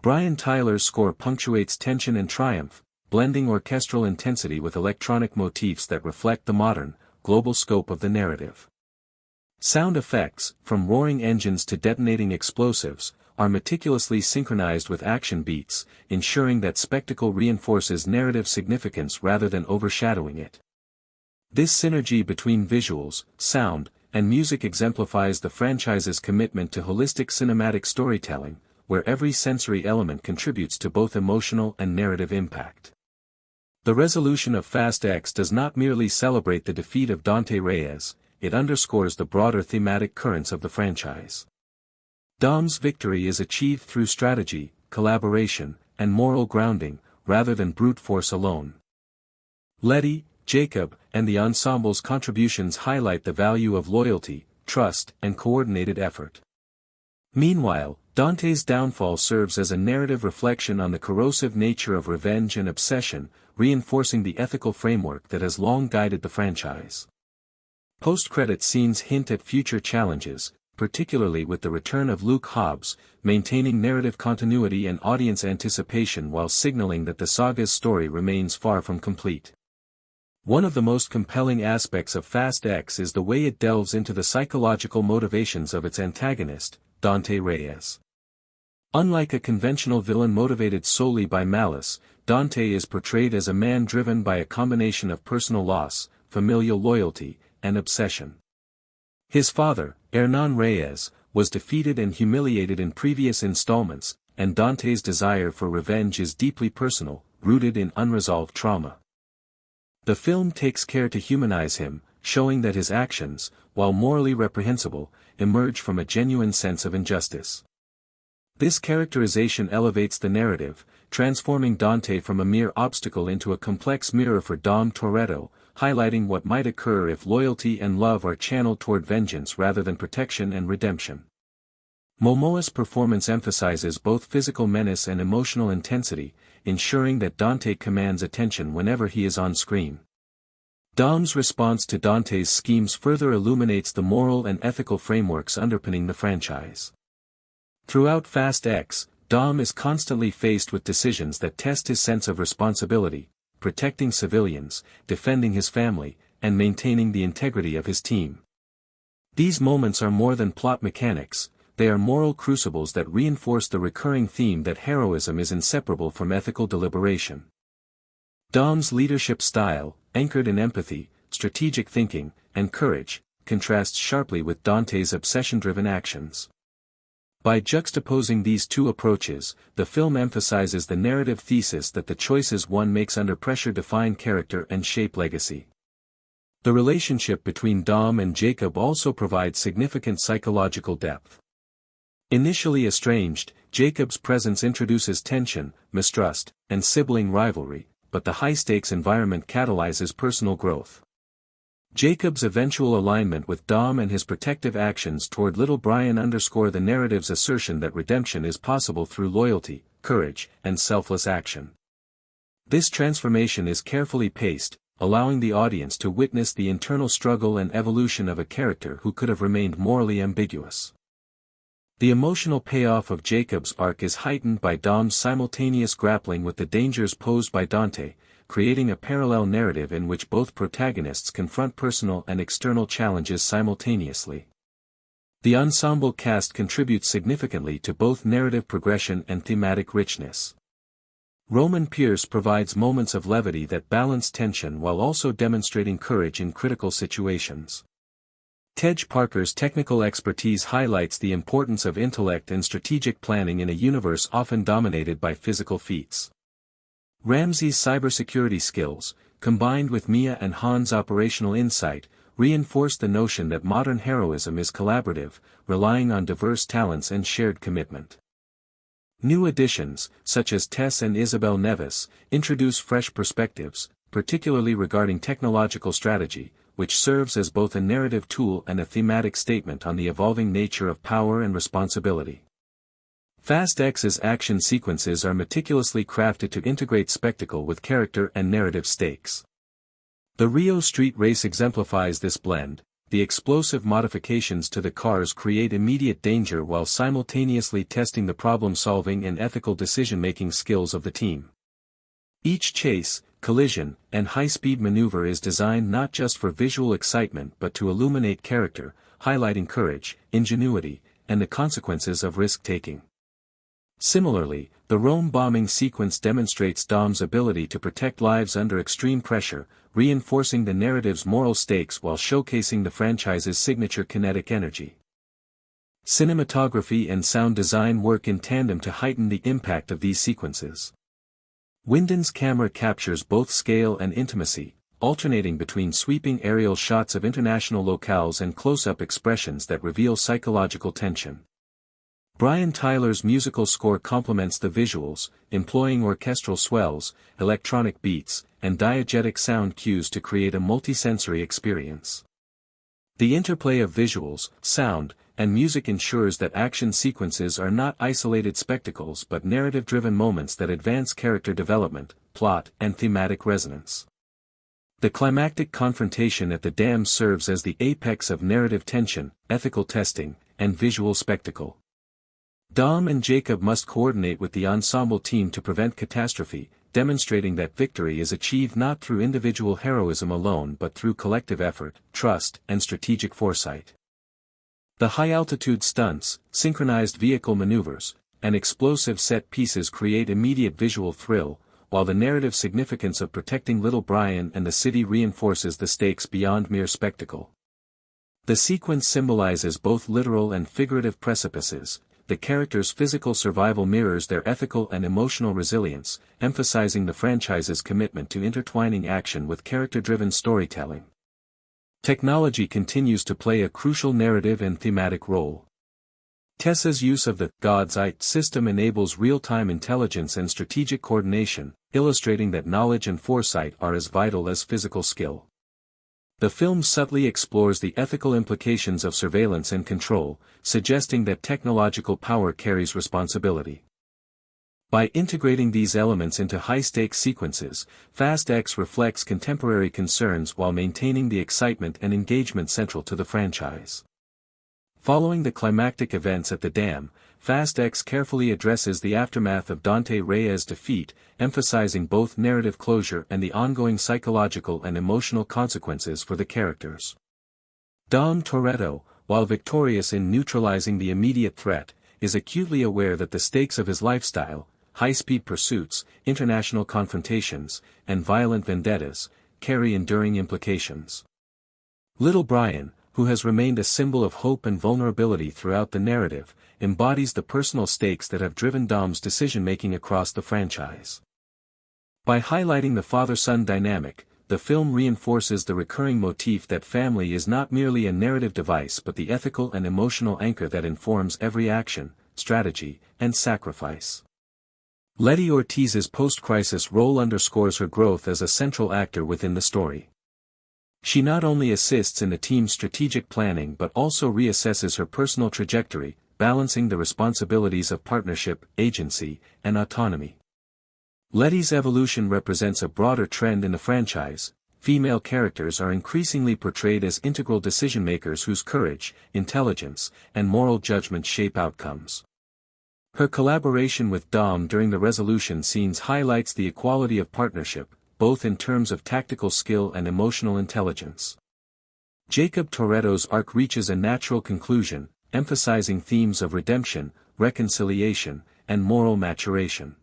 [SPEAKER 4] Brian Tyler's score punctuates tension and triumph, blending orchestral intensity with electronic motifs that reflect the modern, global scope of the narrative. Sound effects, from roaring engines to detonating explosives, are meticulously synchronized with action beats, ensuring that spectacle reinforces narrative significance rather than overshadowing it. This synergy between visuals, sound, and music exemplifies the franchise's commitment to holistic cinematic storytelling, where every sensory element contributes to both emotional and narrative impact. The resolution of Fast X does not merely celebrate the defeat of Dante Reyes, it underscores the broader thematic currents of the franchise. Dom's victory is achieved through strategy, collaboration, and moral grounding, rather than brute force alone. Letty, Jacob, and the ensemble's contributions highlight the value of loyalty, trust, and coordinated effort. Meanwhile, Dante's downfall serves as a narrative reflection on the corrosive nature of revenge and obsession, reinforcing the ethical framework that has long guided the franchise. Post-credit scenes hint at future challenges, particularly with the return of Luke Hobbs, maintaining narrative continuity and audience anticipation while signaling that the saga's story remains far from complete. One of the most compelling aspects of Fast X is the way it delves into the psychological motivations of its antagonist, Dante Reyes. Unlike a conventional villain motivated solely by malice, Dante is portrayed as a man driven by a combination of personal loss, familial loyalty, and obsession. His father, Hernan Reyes, was defeated and humiliated in previous installments, and Dante's desire for revenge is deeply personal, rooted in unresolved trauma. The film takes care to humanize him, showing that his actions, while morally reprehensible, emerge from a genuine sense of injustice. This characterization elevates the narrative, transforming Dante from a mere obstacle into a complex mirror for Dom Toretto, highlighting what might occur if loyalty and love are channeled toward vengeance rather than protection and redemption. Momoa's performance emphasizes both physical menace and emotional intensity, ensuring that Dante commands attention whenever he is on screen. Dom's response to Dante's schemes further illuminates the moral and ethical frameworks underpinning the franchise. Throughout Fast X, Dom is constantly faced with decisions that test his sense of responsibility, protecting civilians, defending his family, and maintaining the integrity of his team. These moments are more than plot mechanics, they are moral crucibles that reinforce the recurring theme that heroism is inseparable from ethical deliberation. Dom's leadership style, anchored in empathy, strategic thinking, and courage, contrasts sharply with Dante's obsession-driven actions. By juxtaposing these two approaches, the film emphasizes the narrative thesis that the choices one makes under pressure define character and shape legacy. The relationship between Dom and Jacob also provides significant psychological depth. Initially estranged, Jacob's presence introduces tension, mistrust, and sibling rivalry, but the high-stakes environment catalyzes personal growth. Jacob's eventual alignment with Dom and his protective actions toward little Brian underscore the narrative's assertion that redemption is possible through loyalty, courage, and selfless action. This transformation is carefully paced, allowing the audience to witness the internal struggle and evolution of a character who could have remained morally ambiguous. The emotional payoff of Jacob's arc is heightened by Dom's simultaneous grappling with the dangers posed by Dante, creating a parallel narrative in which both protagonists confront personal and external challenges simultaneously. The ensemble cast contributes significantly to both narrative progression and thematic richness. Roman Pierce provides moments of levity that balance tension while also demonstrating courage in critical situations. Tej Parker's technical expertise highlights the importance of intellect and strategic planning in a universe often dominated by physical feats. Ramsey's cybersecurity skills, combined with Mia and Han's operational insight, reinforce the notion that modern heroism is collaborative, relying on diverse talents and shared commitment. New additions, such as Tess and Isabel Nevis, introduce fresh perspectives, particularly regarding technological strategy, which serves as both a narrative tool and a thematic statement on the evolving nature of power and responsibility. Fast X's action sequences are meticulously crafted to integrate spectacle with character and narrative stakes. The Rio Street Race exemplifies this blend. The explosive modifications to the cars create immediate danger while simultaneously testing the problem-solving and ethical decision-making skills of the team. Each chase, collision, and high-speed maneuver is designed not just for visual excitement but to illuminate character, highlighting courage, ingenuity, and the consequences of risk-taking. Similarly, the Rome bombing sequence demonstrates Dom's ability to protect lives under extreme pressure, reinforcing the narrative's moral stakes while showcasing the franchise's signature kinetic energy. Cinematography and sound design work in tandem to heighten the impact of these sequences. Windon's camera captures both scale and intimacy, alternating between sweeping aerial shots of international locales and close-up expressions that reveal psychological tension. Brian Tyler's musical score complements the visuals, employing orchestral swells, electronic beats, and diegetic sound cues to create a multisensory experience. The interplay of visuals, sound, and music ensures that action sequences are not isolated spectacles but narrative-driven moments that advance character development, plot, and thematic resonance. The climactic confrontation at the dam serves as the apex of narrative tension, ethical testing, and visual spectacle. Dom and Jacob must coordinate with the ensemble team to prevent catastrophe, demonstrating that victory is achieved not through individual heroism alone but through collective effort, trust, and strategic foresight. The high-altitude stunts, synchronized vehicle maneuvers, and explosive set pieces create immediate visual thrill, while the narrative significance of protecting little Brian and the city reinforces the stakes beyond mere spectacle. The sequence symbolizes both literal and figurative precipices. The characters' physical survival mirrors their ethical and emotional resilience, emphasizing the franchise's commitment to intertwining action with character-driven storytelling. Technology continues to play a crucial narrative and thematic role. Tessa's use of the God's Eye system enables real-time intelligence and strategic coordination, illustrating that knowledge and foresight are as vital as physical skill. The film subtly explores the ethical implications of surveillance and control, suggesting that technological power carries responsibility. By integrating these elements into high-stakes sequences, Fast X reflects contemporary concerns while maintaining the excitement and engagement central to the franchise. Following the climactic events at the dam, Fast X carefully addresses the aftermath of Dante Reyes' defeat, emphasizing both narrative closure and the ongoing psychological and emotional consequences for the characters. Dom Toretto, while victorious in neutralizing the immediate threat, is acutely aware that the stakes of his lifestyle, high-speed pursuits, international confrontations, and violent vendettas, carry enduring implications. Little Brian, who has remained a symbol of hope and vulnerability throughout the narrative, embodies the personal stakes that have driven Dom's decision-making across the franchise. By highlighting the father-son dynamic, the film reinforces the recurring motif that family is not merely a narrative device but the ethical and emotional anchor that informs every action, strategy, and sacrifice. Letty Ortiz's post-crisis role underscores her growth as a central actor within the story. She not only assists in the team's strategic planning but also reassesses her personal trajectory, balancing the responsibilities of partnership, agency, and autonomy. Letty's evolution represents a broader trend in the franchise. Female characters are increasingly portrayed as integral decision-makers whose courage, intelligence, and moral judgment shape outcomes. Her collaboration with Dom during the resolution scenes highlights the equality of partnership, both in terms of tactical skill and emotional intelligence. Jacob Toretto's arc reaches a natural conclusion, emphasizing themes of redemption, reconciliation, and moral maturation.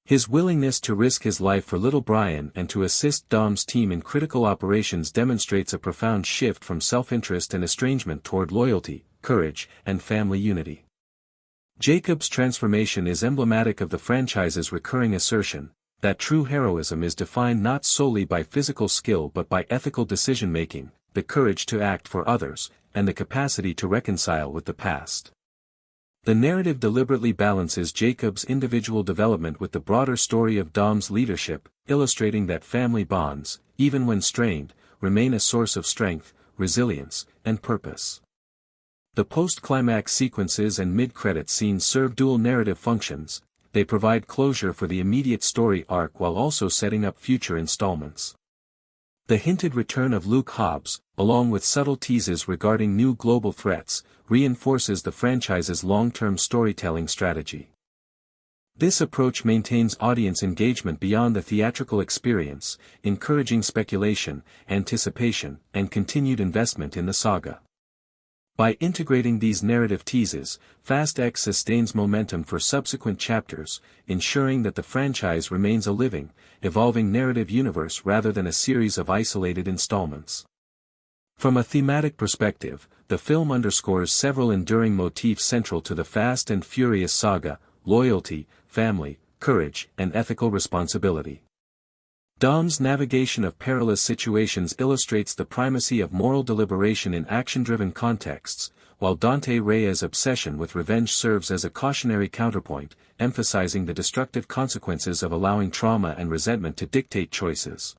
[SPEAKER 4] His willingness to risk his life for little Brian and to assist Dom's team in critical operations demonstrates a profound shift from self-interest and estrangement toward loyalty, courage, and family unity. Jacob's transformation is emblematic of the franchise's recurring assertion that true heroism is defined not solely by physical skill but by ethical decision-making, the courage to act for others, and the capacity to reconcile with the past. The narrative deliberately balances Jacob's individual development with the broader story of Dom's leadership, illustrating that family bonds, even when strained, remain a source of strength, resilience, and purpose. The post-climax sequences and mid-credit scenes serve dual narrative functions. They provide closure for the immediate story arc while also setting up future installments. The hinted return of Luke Hobbs, along with subtle teases regarding new global threats, reinforces the franchise's long-term storytelling strategy. This approach maintains audience engagement beyond the theatrical experience, encouraging speculation, anticipation, and continued investment in the saga. By integrating these narrative teases, Fast X sustains momentum for subsequent chapters, ensuring that the franchise remains a living, evolving narrative universe rather than a series of isolated installments. From a thematic perspective, the film underscores several enduring motifs central to the Fast and Furious saga: loyalty, family, courage, and ethical responsibility. Dom's navigation of perilous situations illustrates the primacy of moral deliberation in action-driven contexts, while Dante Rea's obsession with revenge serves as a cautionary counterpoint, emphasizing the destructive consequences of allowing trauma and resentment to dictate choices.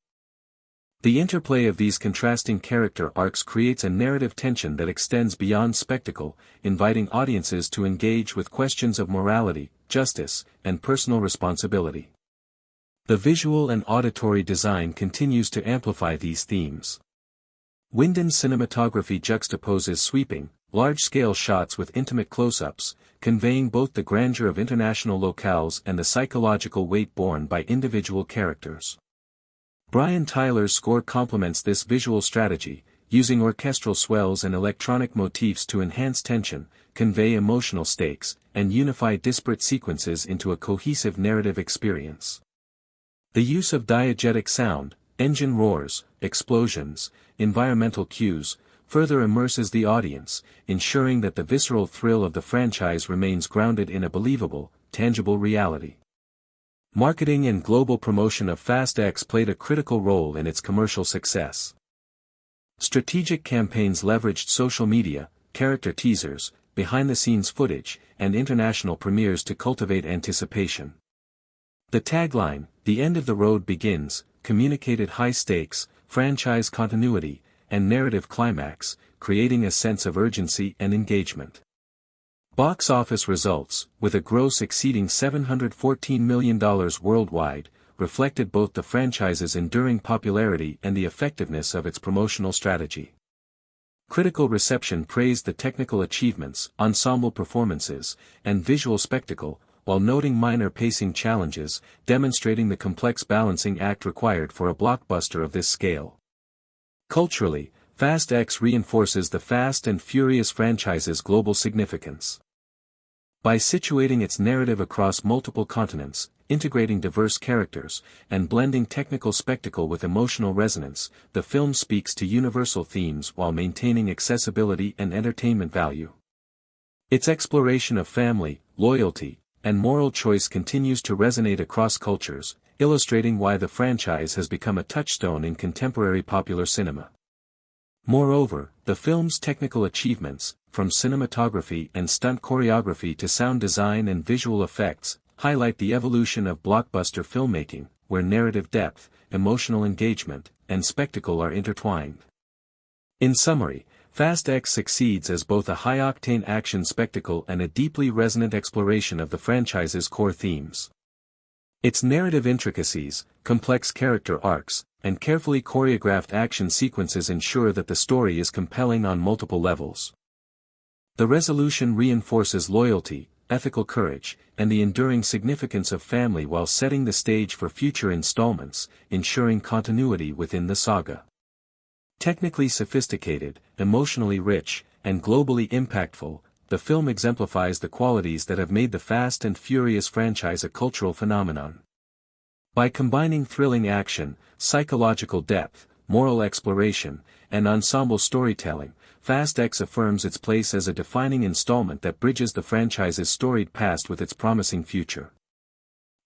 [SPEAKER 4] The interplay of these contrasting character arcs creates a narrative tension that extends beyond spectacle, inviting audiences to engage with questions of morality, justice, and personal responsibility. The visual and auditory design continues to amplify these themes. Windon's cinematography juxtaposes sweeping, large-scale shots with intimate close-ups, conveying both the grandeur of international locales and the psychological weight borne by individual characters. Brian Tyler's score complements this visual strategy, using orchestral swells and electronic motifs to enhance tension, convey emotional stakes, and unify disparate sequences into a cohesive narrative experience. The use of diegetic sound, engine roars, explosions, environmental cues, further immerses the audience, ensuring that the visceral thrill of the franchise remains grounded in a believable, tangible reality. Marketing and global promotion of Fast X played a critical role in its commercial success. Strategic campaigns leveraged social media, character teasers, behind-the-scenes footage, and international premieres to cultivate anticipation. The tagline, "The end of the road begins," communicated high stakes, franchise continuity, and narrative climax, creating a sense of urgency and engagement. Box office results, with a gross exceeding $714 million worldwide, reflected both the franchise's enduring popularity and the effectiveness of its promotional strategy. Critical reception praised the technical achievements, ensemble performances, and visual spectacle, while noting minor pacing challenges, demonstrating the complex balancing act required for a blockbuster of this scale. Culturally, Fast X reinforces the Fast and Furious franchise's global significance. By situating its narrative across multiple continents, integrating diverse characters, and blending technical spectacle with emotional resonance, the film speaks to universal themes while maintaining accessibility and entertainment value. Its exploration of family, loyalty, and moral choice continues to resonate across cultures, illustrating why the franchise has become a touchstone in contemporary popular cinema. Moreover, the film's technical achievements, from cinematography and stunt choreography to sound design and visual effects, highlight the evolution of blockbuster filmmaking, where narrative depth, emotional engagement, and spectacle are intertwined. In summary, Fast X succeeds as both a high-octane action spectacle and a deeply resonant exploration of the franchise's core themes. Its narrative intricacies, complex character arcs, and carefully choreographed action sequences ensure that the story is compelling on multiple levels. The resolution reinforces loyalty, ethical courage, and the enduring significance of family while setting the stage for future installments, ensuring continuity within the saga. Technically sophisticated, emotionally rich, and globally impactful, the film exemplifies the qualities that have made the Fast and Furious franchise a cultural phenomenon. By combining thrilling action, psychological depth, moral exploration, and ensemble storytelling, Fast X affirms its place as a defining installment that bridges the franchise's storied past with its promising future.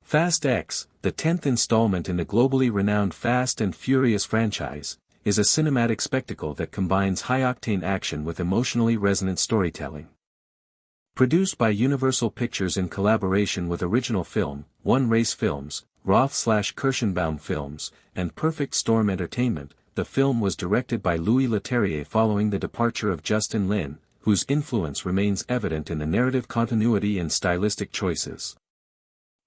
[SPEAKER 4] Fast X, the 10th installment in the globally renowned Fast and Furious franchise, is a cinematic spectacle that combines high-octane action with emotionally resonant storytelling. Produced by Universal Pictures in collaboration with Original Film, One Race Films, Roth/Kirschenbaum Films, and Perfect Storm Entertainment, the film was directed by Louis Leterrier following the departure of Justin Lin, whose influence remains evident in the narrative continuity and stylistic choices.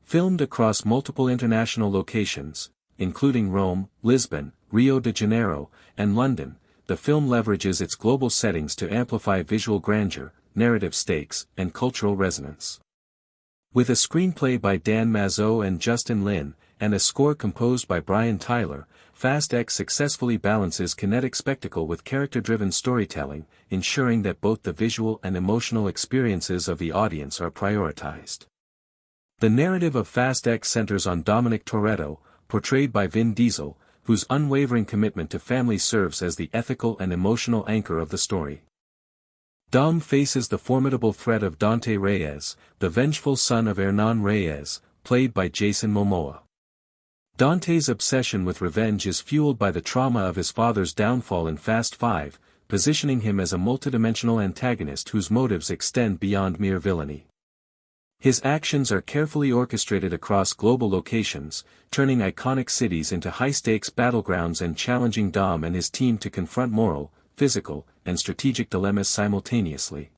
[SPEAKER 4] Filmed across multiple international locations, including Rome, Lisbon, Rio de Janeiro, and London, the film leverages its global settings to amplify visual grandeur, narrative stakes, and cultural resonance. With a screenplay by Dan Mazeau and Justin Lin, and a score composed by Brian Tyler, Fast X successfully balances kinetic spectacle with character-driven storytelling, ensuring that both the visual and emotional experiences of the audience are prioritized. The narrative of Fast X centers on Dominic Toretto, portrayed by Vin Diesel, whose unwavering commitment to family serves as the ethical and emotional anchor of the story. Dom faces the formidable threat of Dante Reyes, the vengeful son of Hernan Reyes, played by Jason Momoa. Dante's obsession with revenge is fueled by the trauma of his father's downfall in Fast 5, positioning him as a multidimensional antagonist whose motives extend beyond mere villainy. His actions are carefully orchestrated across global locations, turning iconic cities into high-stakes battlegrounds and challenging Dom and his team to confront moral, physical, and strategic dilemmas simultaneously.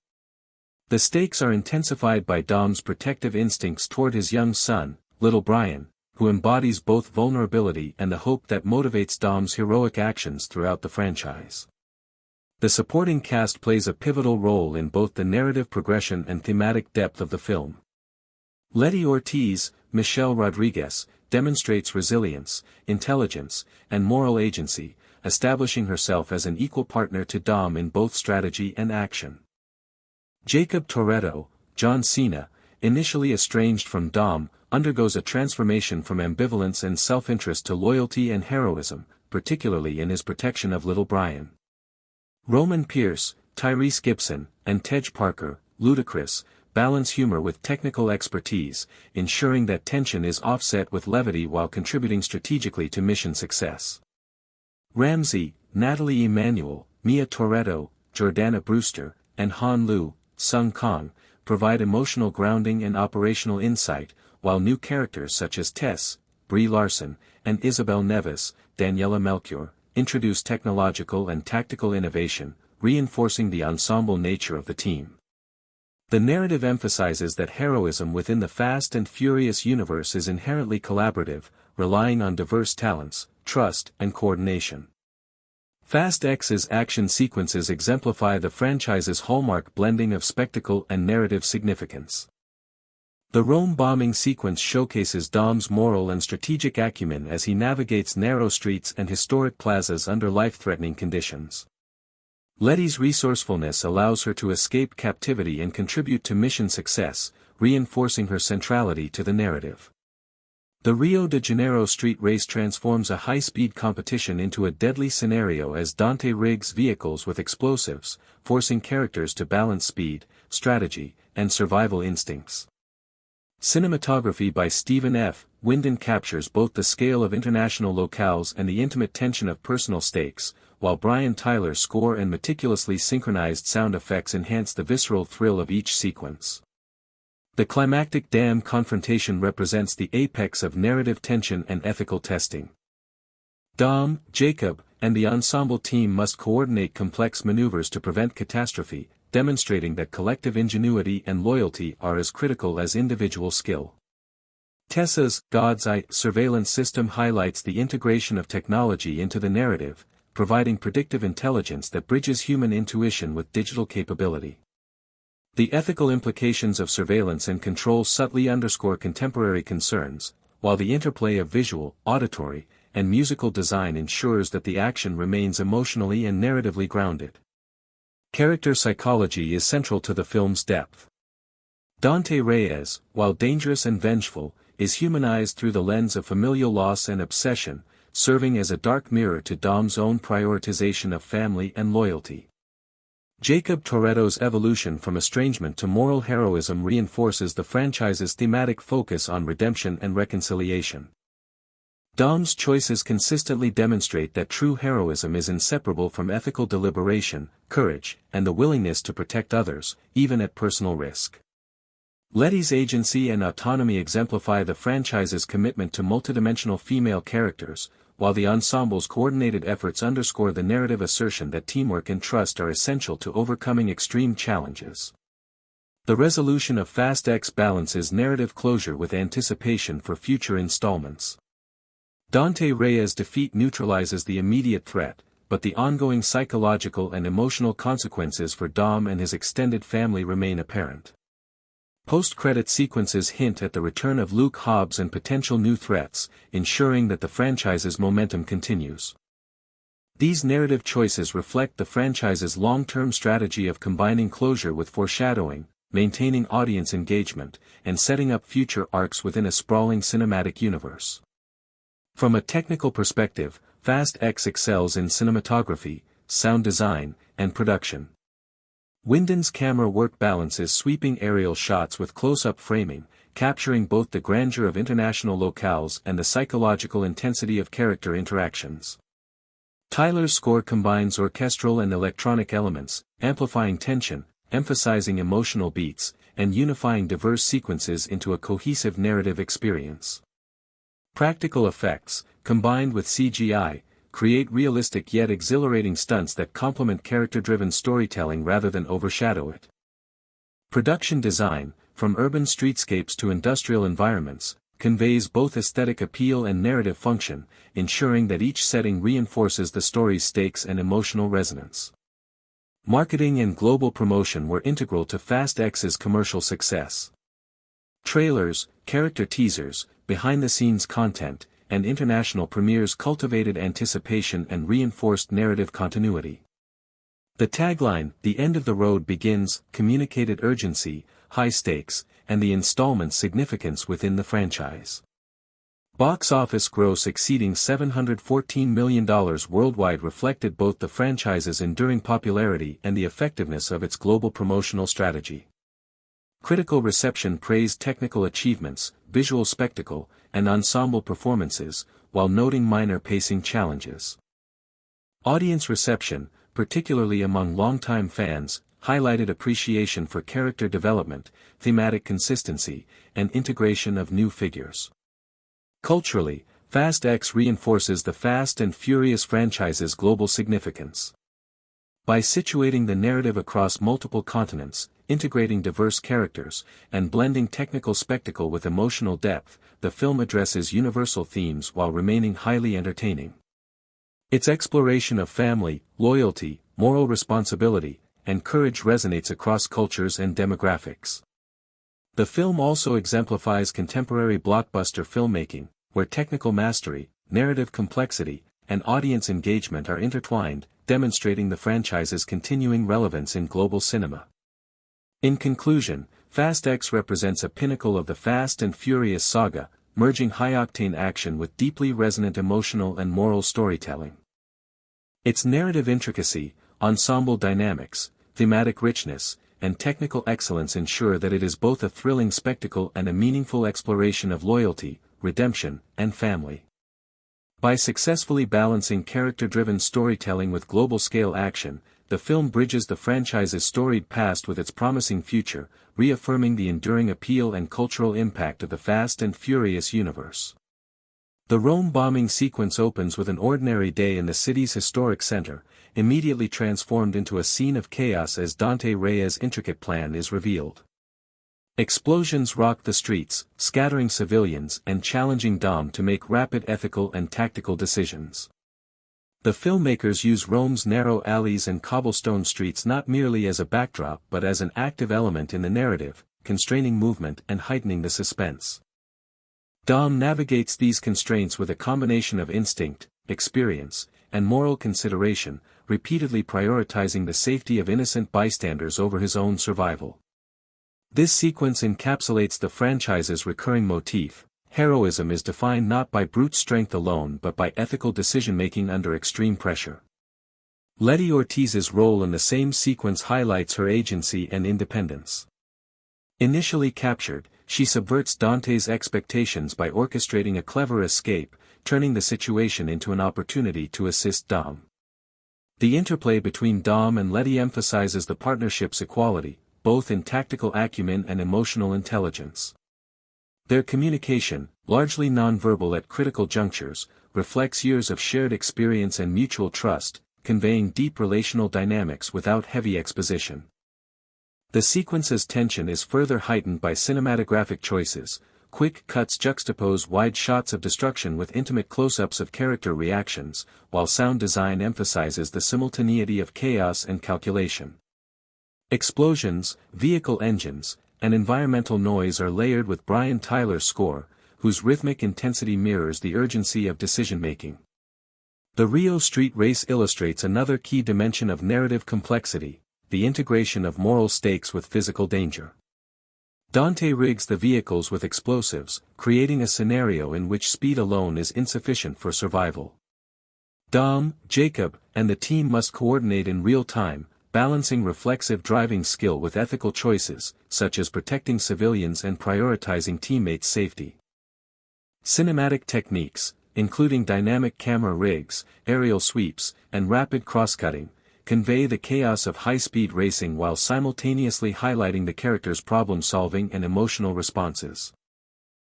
[SPEAKER 4] The stakes are intensified by Dom's protective instincts toward his young son, little Brian, who embodies both vulnerability and the hope that motivates Dom's heroic actions throughout the franchise. The supporting cast plays a pivotal role in both the narrative progression and thematic depth of the film. Letty Ortiz, Michelle Rodriguez, demonstrates resilience, intelligence, and moral agency, establishing herself as an equal partner to Dom in both strategy and action. Jacob Toretto, John Cena, initially estranged from Dom, undergoes a transformation from ambivalence and self-interest to loyalty and heroism, particularly in his protection of little Brian. Roman Pierce, Tyrese Gibson, and Tej Parker, Ludacris, balance humor with technical expertise, ensuring that tension is offset with levity while contributing strategically to mission success. Ramsey, Natalie Emanuel, Mia Toretto, Jordana Brewster, and Han Lu, Sung Kang, provide emotional grounding and operational insight, while new characters such as Tess, Brie Larson, and Isabel Neves, Daniela Melchior, introduce technological and tactical innovation, reinforcing the ensemble nature of the team. The narrative emphasizes that heroism within the Fast and Furious universe is inherently collaborative, relying on diverse talents, trust, and coordination. Fast X's action sequences exemplify the franchise's hallmark blending of spectacle and narrative significance. The Rome bombing sequence showcases Dom's moral and strategic acumen as he navigates narrow streets and historic plazas under life-threatening conditions. Letty's resourcefulness allows her to escape captivity and contribute to mission success, reinforcing her centrality to the narrative. The Rio de Janeiro street race transforms a high-speed competition into a deadly scenario as Dante rigs vehicles with explosives, forcing characters to balance speed, strategy, and survival instincts. Cinematography by Stephen F. Winden captures both the scale of international locales and the intimate tension of personal stakes, while Brian Tyler's score and meticulously synchronized sound effects enhance the visceral thrill of each sequence. The climactic dam confrontation represents the apex of narrative tension and ethical testing. Dom, Jacob, and the ensemble team must coordinate complex maneuvers to prevent catastrophe, demonstrating that collective ingenuity and loyalty are as critical as individual skill. Tessa's God's Eye surveillance system highlights the integration of technology into the narrative, providing predictive intelligence that bridges human intuition with digital capability. The ethical implications of surveillance and control subtly underscore contemporary concerns, while the interplay of visual, auditory, and musical design ensures that the action remains emotionally and narratively grounded. Character psychology is central to the film's depth. Dante Reyes, while dangerous and vengeful, is humanized through the lens of familial loss and obsession, serving as a dark mirror to Dom's own prioritization of family and loyalty. Jacob Toretto's evolution from estrangement to moral heroism reinforces the franchise's thematic focus on redemption and reconciliation. Dom's choices consistently demonstrate that true heroism is inseparable from ethical deliberation, courage, and the willingness to protect others, even at personal risk. Letty's agency and autonomy exemplify the franchise's commitment to multidimensional female characters, while the ensemble's coordinated efforts underscore the narrative assertion that teamwork and trust are essential to overcoming extreme challenges. The resolution of Fast X balances narrative closure with anticipation for future installments. Dante Reyes' defeat neutralizes the immediate threat, but the ongoing psychological and emotional consequences for Dom and his extended family remain apparent. Post-credit sequences hint at the return of Luke Hobbs and potential new threats, ensuring that the franchise's momentum continues. These narrative choices reflect the franchise's long-term strategy of combining closure with foreshadowing, maintaining audience engagement, and setting up future arcs within a sprawling cinematic universe. From a technical perspective, Fast X excels in cinematography, sound design, and production. Windon's camera work balances sweeping aerial shots with close-up framing, capturing both the grandeur of international locales and the psychological intensity of character interactions. Tyler's score combines orchestral and electronic elements, amplifying tension, emphasizing emotional beats, and unifying diverse sequences into a cohesive narrative experience. Practical effects, combined with CGI, create realistic yet exhilarating stunts that complement character-driven storytelling rather than overshadow it. Production design, from urban streetscapes to industrial environments, conveys both aesthetic appeal and narrative function, ensuring that each setting reinforces the story's stakes and emotional resonance. Marketing and global promotion were integral to Fast X's commercial success. Trailers, character teasers, behind-the-scenes content, and international premieres cultivated anticipation and reinforced narrative continuity. The tagline, "The End of the Road Begins," communicated urgency, high stakes, and the installment's significance within the franchise. Box office gross exceeding $714 million worldwide reflected both the franchise's enduring popularity and the effectiveness of its global promotional strategy. Critical reception praised technical achievements, visual spectacle, and ensemble performances, while noting minor pacing challenges. Audience reception, particularly among longtime fans, highlighted appreciation for character development, thematic consistency, and integration of new figures. Culturally, Fast X reinforces the Fast and Furious franchise's global significance. By situating the narrative across multiple continents, integrating diverse characters, and blending technical spectacle with emotional depth, the film addresses universal themes while remaining highly entertaining. Its exploration of family, loyalty, moral responsibility, and courage resonates across cultures and demographics. The film also exemplifies contemporary blockbuster filmmaking, where technical mastery, narrative complexity, and audience engagement are intertwined, demonstrating the franchise's continuing relevance in global cinema. In conclusion, Fast X represents a pinnacle of the Fast and Furious saga, merging high-octane action with deeply resonant emotional and moral storytelling. Its narrative intricacy, ensemble dynamics, thematic richness, and technical excellence ensure that it is both a thrilling spectacle and a meaningful exploration of loyalty, redemption, and family. By successfully balancing character-driven storytelling with global-scale action, the film bridges the franchise's storied past with its promising future, reaffirming the enduring appeal and cultural impact of the Fast and Furious universe. The Rome bombing sequence opens with an ordinary day in the city's historic center, immediately transformed into a scene of chaos as Dante Reyes' intricate plan is revealed. Explosions rock the streets, scattering civilians and challenging Dom to make rapid ethical and tactical decisions. The filmmakers use Rome's narrow alleys and cobblestone streets not merely as a backdrop but as an active element in the narrative, constraining movement and heightening the suspense. Dom navigates these constraints with a combination of instinct, experience, and moral consideration, repeatedly prioritizing the safety of innocent bystanders over his own survival. This sequence encapsulates the franchise's recurring motif: heroism is defined not by brute strength alone but by ethical decision-making under extreme pressure. Letty Ortiz's role in the same sequence highlights her agency and independence. Initially captured, she subverts Dante's expectations by orchestrating a clever escape, turning the situation into an opportunity to assist Dom. The interplay between Dom and Letty emphasizes the partnership's equality, both in tactical acumen and emotional intelligence. Their communication, largely nonverbal at critical junctures, reflects years of shared experience and mutual trust, conveying deep relational dynamics without heavy exposition. The sequence's tension is further heightened by cinematographic choices. Quick cuts juxtapose wide shots of destruction with intimate close-ups of character reactions, while sound design emphasizes the simultaneity of chaos and calculation. Explosions, vehicle engines, and environmental noise are layered with Brian Tyler's score, whose rhythmic intensity mirrors the urgency of decision-making. The Rio Street race illustrates another key dimension of narrative complexity, the integration of moral stakes with physical danger. Dante rigs the vehicles with explosives, creating a scenario in which speed alone is insufficient for survival. Dom, Jacob, and the team must coordinate in real time, balancing reflexive driving skill with ethical choices, such as protecting civilians and prioritizing teammates' safety. Cinematic techniques, including dynamic camera rigs, aerial sweeps, and rapid cross-cutting, convey the chaos of high-speed racing while simultaneously highlighting the character's problem-solving and emotional responses.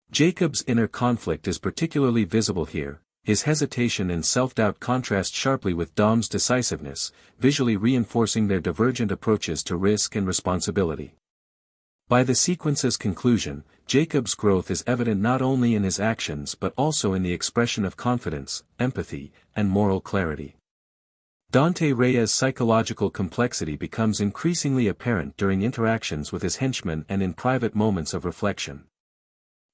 [SPEAKER 4] Jacob's inner conflict is particularly visible here. His hesitation and self-doubt contrast sharply with Dom's decisiveness, visually reinforcing their divergent approaches to risk and responsibility. By the sequence's conclusion, Jacob's growth is evident not only in his actions but also in the expression of confidence, empathy, and moral clarity. Dante Reyes' psychological complexity becomes increasingly apparent during interactions with his henchmen and in private moments of reflection.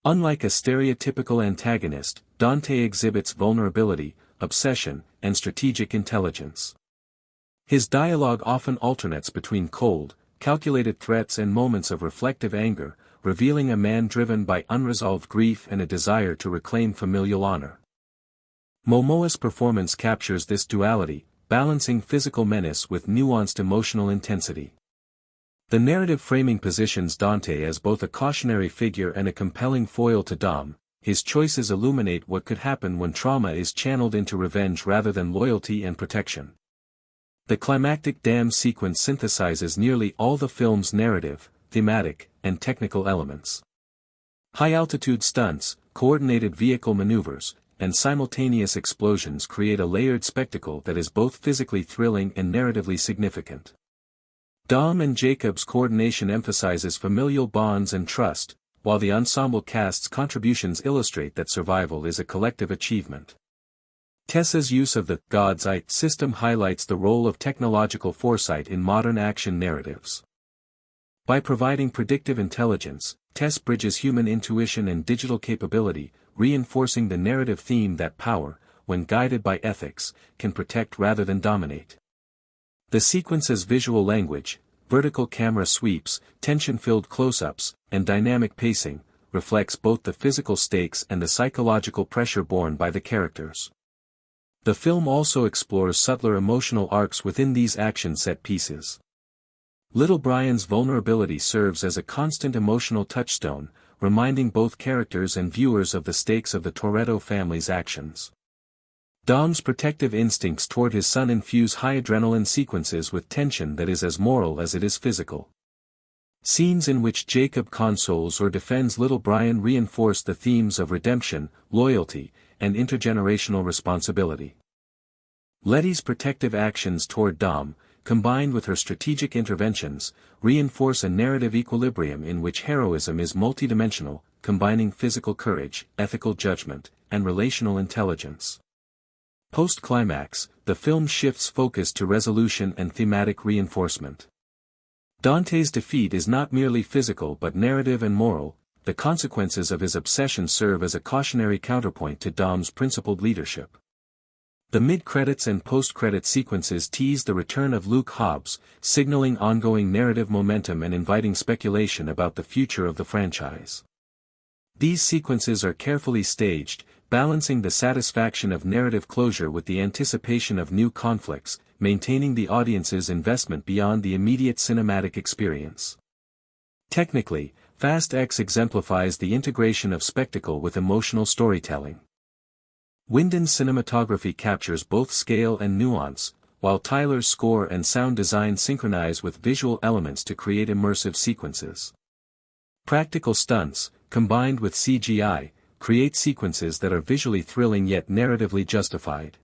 [SPEAKER 4] Unlike a stereotypical antagonist, Dante exhibits vulnerability, obsession, and strategic intelligence. His dialogue often alternates between cold, calculated threats and moments of reflective anger, revealing a man driven by unresolved grief and a desire to reclaim familial honor. Momoa's performance captures this duality, balancing physical menace with nuanced emotional intensity. The narrative framing positions Dante as both a cautionary figure and a compelling foil to Dom. His choices illuminate what could happen when trauma is channeled into revenge rather than loyalty and protection. The climactic dam sequence synthesizes nearly all the film's narrative, thematic, and technical elements. High-altitude stunts, coordinated vehicle maneuvers, and simultaneous explosions create a layered spectacle that is both physically thrilling and narratively significant. Dom and Jacob's coordination emphasizes familial bonds and trust, while the ensemble cast's contributions illustrate that survival is a collective achievement. Tessa's use of the God's Eye system highlights the role of technological foresight in modern action narratives. By providing predictive intelligence, Tess bridges human intuition and digital capability, reinforcing the narrative theme that power, when guided by ethics, can protect rather than dominate. The sequence's visual language, vertical camera sweeps, tension-filled close-ups, and dynamic pacing, reflects both the physical stakes and the psychological pressure borne by the characters. The film also explores subtler emotional arcs within these action set pieces. Little Brian's vulnerability serves as a constant emotional touchstone, reminding both characters and viewers of the stakes of the Toretto family's actions. Dom's protective instincts toward his son infuse high adrenaline sequences with tension that is as moral as it is physical. Scenes in which Jacob consoles or defends little Brian reinforce the themes of redemption, loyalty, and intergenerational responsibility. Letty's protective actions toward Dom, combined with her strategic interventions, reinforce a narrative equilibrium in which heroism is multidimensional, combining physical courage, ethical judgment, and relational intelligence. Post-climax, the film shifts focus to resolution and thematic reinforcement. Dante's defeat is not merely physical but narrative and moral. The consequences of his obsession serve as a cautionary counterpoint to Dom's principled leadership. The mid-credits and post-credit sequences tease the return of Luke Hobbs, signaling ongoing narrative momentum and inviting speculation about the future of the franchise. These sequences are carefully staged, balancing the satisfaction of narrative closure with the anticipation of new conflicts, maintaining the audience's investment beyond the immediate cinematic experience. Technically, Fast X exemplifies the integration of spectacle with emotional storytelling. Wyndon's cinematography captures both scale and nuance, while Tyler's score and sound design synchronize with visual elements to create immersive sequences. Practical stunts, combined with CGI, create sequences that are visually thrilling yet narratively justified.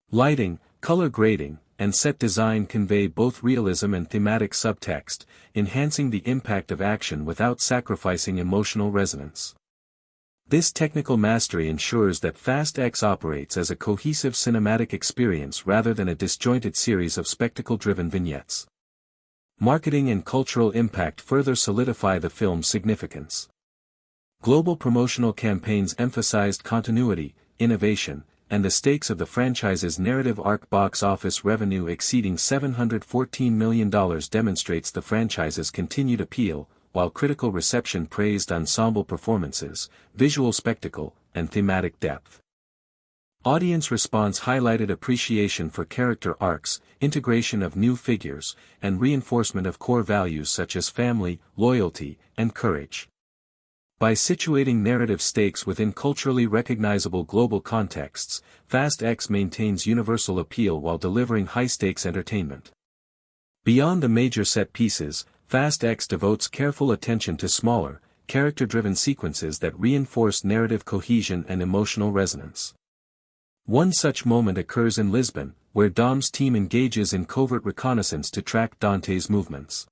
[SPEAKER 4] Lighting, color grading, and set design convey both realism and thematic subtext, enhancing the impact of action without sacrificing emotional resonance. This technical mastery ensures that Fast X operates as a cohesive cinematic experience rather than a disjointed series of spectacle-driven vignettes. Marketing and cultural impact further solidify the film's significance. Global promotional campaigns emphasized continuity, innovation, and the stakes of the franchise's narrative arc. Box office revenue exceeding $714 million demonstrates the franchise's continued appeal, while critical reception praised ensemble performances, visual spectacle, and thematic depth. Audience response highlighted appreciation for character arcs, integration of new figures, and reinforcement of core values such as family, loyalty, and courage. By situating narrative stakes within culturally recognizable global contexts, Fast X maintains universal appeal while delivering high-stakes entertainment. Beyond the major set pieces, Fast X devotes careful attention to smaller, character-driven sequences that reinforce narrative cohesion and emotional resonance. One such moment occurs in Lisbon, where Dom's team engages in covert reconnaissance to track Dante's movements.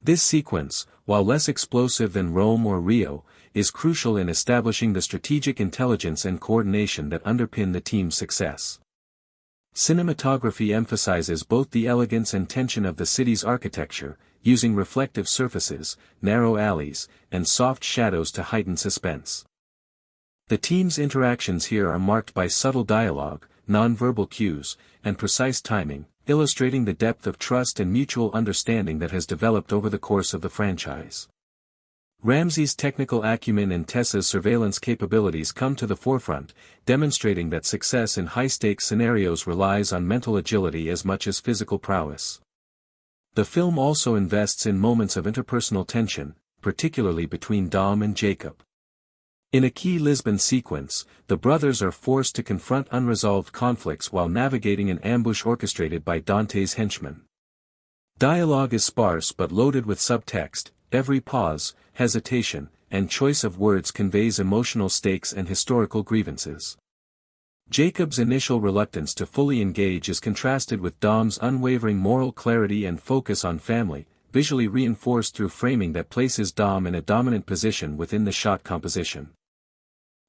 [SPEAKER 4] This sequence, while less explosive than Rome or Rio, is crucial in establishing the strategic intelligence and coordination that underpin the team's success. Cinematography emphasizes both the elegance and tension of the city's architecture, using reflective surfaces, narrow alleys, and soft shadows to heighten suspense. The team's interactions here are marked by subtle dialogue, nonverbal cues, and precise timing, illustrating the depth of trust and mutual understanding that has developed over the course of the franchise. Ramsey's technical acumen and Tessa's surveillance capabilities come to the forefront, demonstrating that success in high-stakes scenarios relies on mental agility as much as physical prowess. The film also invests in moments of interpersonal tension, particularly between Dom and Jacob. In a key Lisbon sequence, the brothers are forced to confront unresolved conflicts while navigating an ambush orchestrated by Dante's henchmen. Dialogue is sparse but loaded with subtext. Every pause, hesitation, and choice of words conveys emotional stakes and historical grievances. Jacob's initial reluctance to fully engage is contrasted with Dom's unwavering moral clarity and focus on family, visually reinforced through framing that places Dom in a dominant position within the shot composition.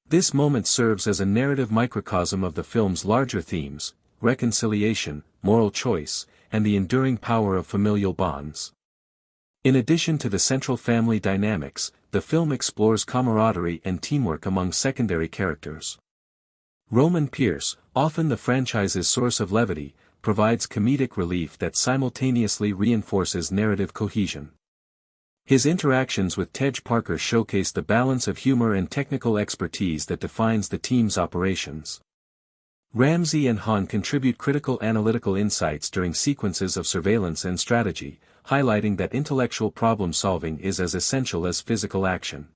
[SPEAKER 4] This moment serves as a narrative microcosm of the film's larger themes: reconciliation, moral choice, and the enduring power of familial bonds. In addition to the central family dynamics, the film explores camaraderie and teamwork among secondary characters. Roman Pierce, often the franchise's source of levity, provides comedic relief that simultaneously reinforces narrative cohesion. His interactions with Tej Parker showcase the balance of humor and technical expertise that defines the team's operations. Ramsey and Hahn contribute critical analytical insights during sequences of surveillance and strategy, highlighting that intellectual problem-solving is as essential as physical action.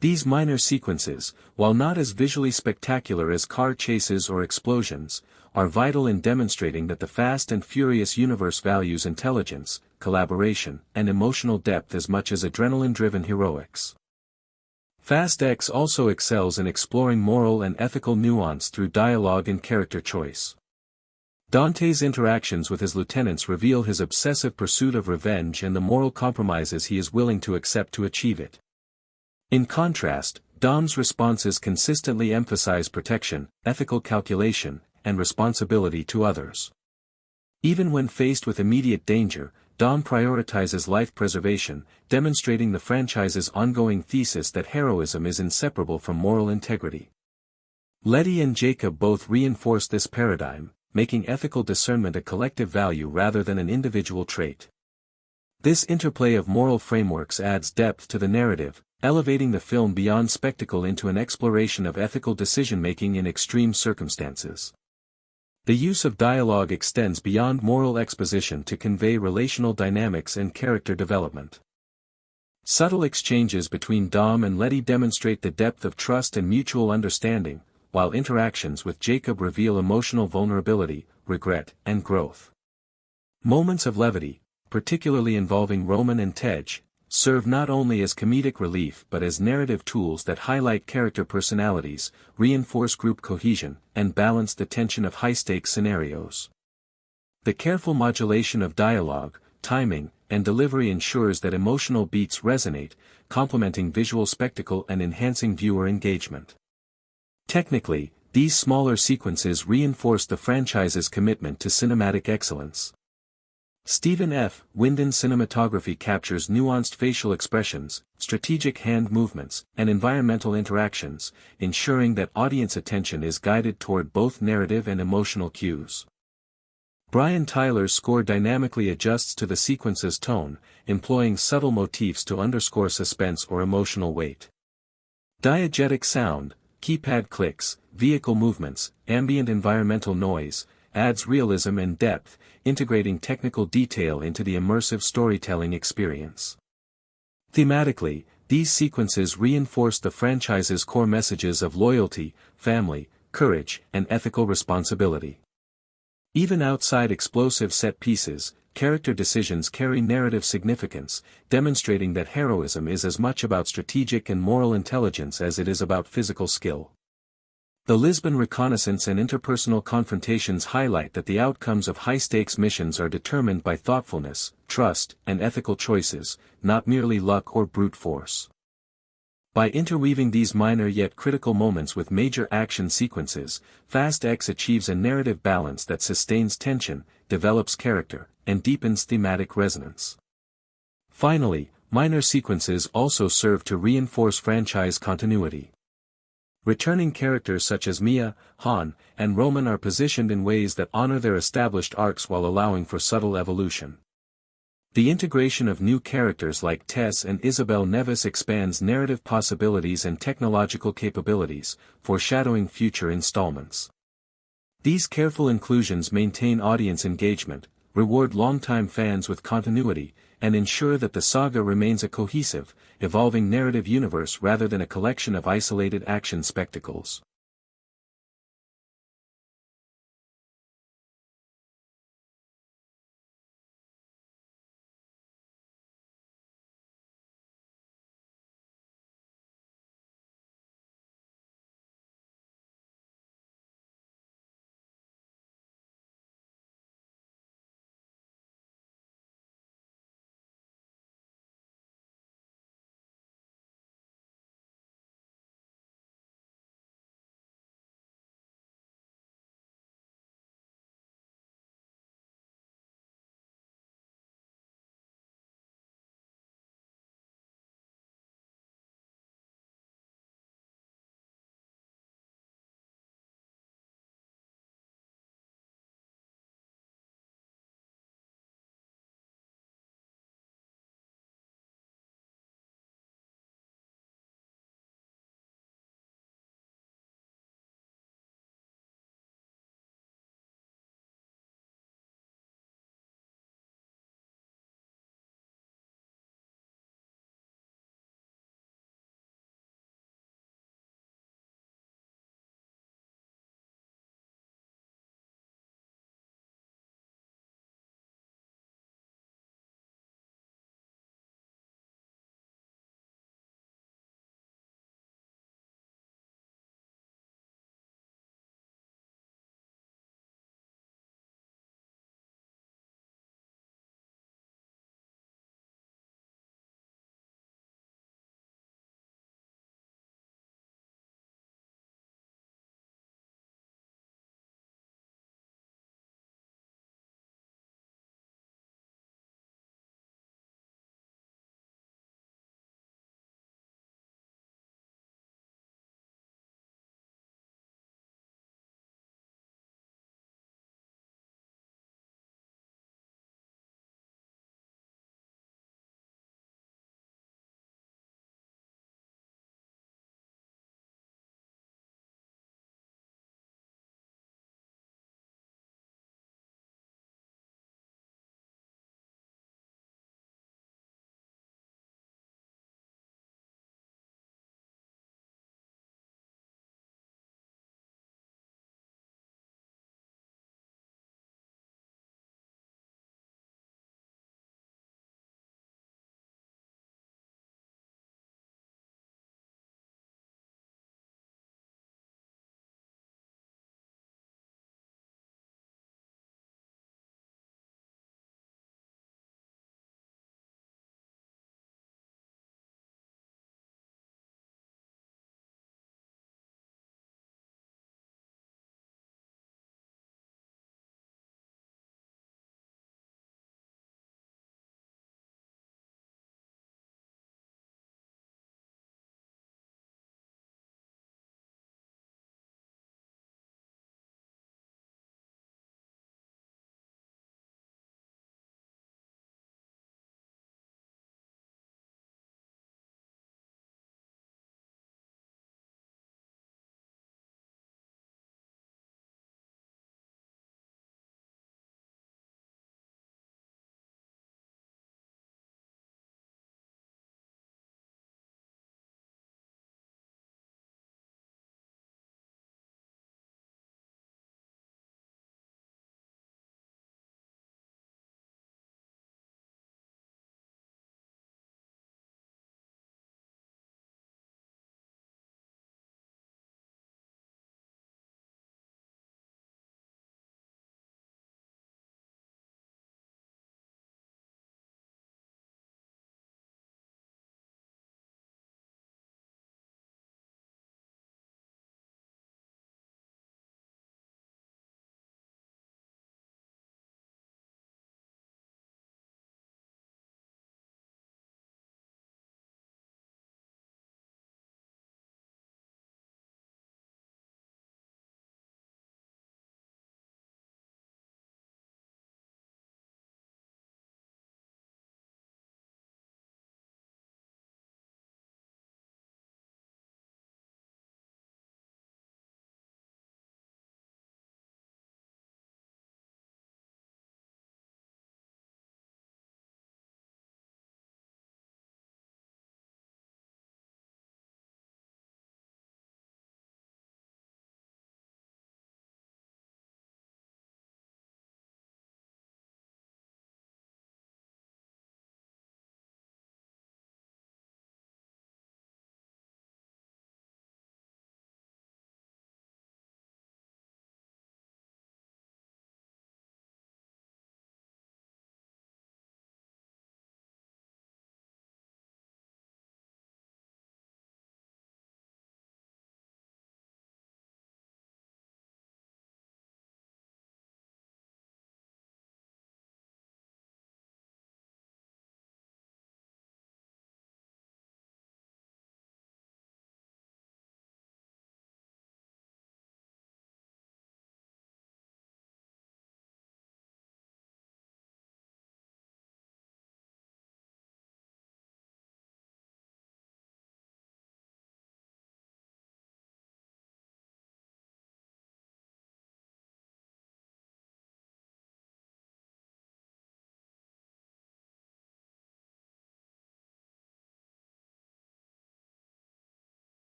[SPEAKER 4] These minor sequences, while not as visually spectacular as car chases or explosions, are vital in demonstrating that the Fast and Furious universe values intelligence, collaboration, and emotional depth as much as adrenaline-driven heroics. Fast X also excels in exploring moral and ethical nuance through dialogue and character choice. Dante's interactions with his lieutenants reveal his obsessive pursuit of revenge and the moral compromises he is willing to accept to achieve it. In contrast, Dom's responses consistently emphasize protection, ethical calculation, and responsibility to others. Even when faced with immediate danger, Dom prioritizes life preservation, demonstrating the franchise's ongoing thesis that heroism is inseparable from moral integrity. Letty and Jacob both reinforce this paradigm, making ethical discernment a collective value rather than an individual trait. This interplay of moral frameworks adds depth to the narrative, elevating the film beyond spectacle into an exploration of ethical decision-making in extreme circumstances. The use of dialogue extends beyond moral exposition to convey relational dynamics and character development. Subtle exchanges between Dom and Letty demonstrate the depth of trust and mutual understanding, while interactions with Jacob reveal emotional vulnerability, regret, and growth. Moments of levity, particularly involving Roman and Tej, serve not only as comedic relief but as narrative tools that highlight character personalities, reinforce group cohesion, and balance the tension of high-stakes scenarios. The careful modulation of dialogue, timing, and delivery ensures that emotional beats resonate, complementing visual spectacle and enhancing viewer engagement. Technically, these smaller sequences reinforce the franchise's commitment to cinematic excellence. Stephen F. Windon's cinematography captures nuanced facial expressions, strategic hand movements, and environmental interactions, ensuring that audience attention is guided toward both narrative and emotional cues. Brian Tyler's score dynamically adjusts to the sequence's tone, employing subtle motifs to underscore suspense or emotional weight. Diegetic sound, keypad clicks, vehicle movements, ambient environmental noise, adds realism and depth, integrating technical detail into the immersive storytelling experience. Thematically, these sequences reinforce the franchise's core messages of loyalty, family, courage, and ethical responsibility. Even outside explosive set pieces, character decisions carry narrative significance, demonstrating that heroism is as much about strategic and moral intelligence as it is about physical skill. The Lisbon reconnaissance and interpersonal confrontations highlight that the outcomes of high-stakes missions are determined by thoughtfulness, trust, and ethical choices, not merely luck or brute force. By interweaving these minor yet critical moments with major action sequences, Fast X achieves a narrative balance that sustains tension, develops character, and deepens thematic resonance. Finally, minor sequences also serve to reinforce franchise continuity. Returning characters such as Mia, Han, and Roman are positioned in ways that honor their established arcs while allowing for subtle evolution. The integration of new characters like Tess and Isabel Nevis expands narrative possibilities and technological capabilities, foreshadowing future installments. These careful inclusions maintain audience engagement, reward longtime fans with continuity, and ensure that the saga remains a cohesive, evolving narrative universe rather than a collection of isolated action spectacles.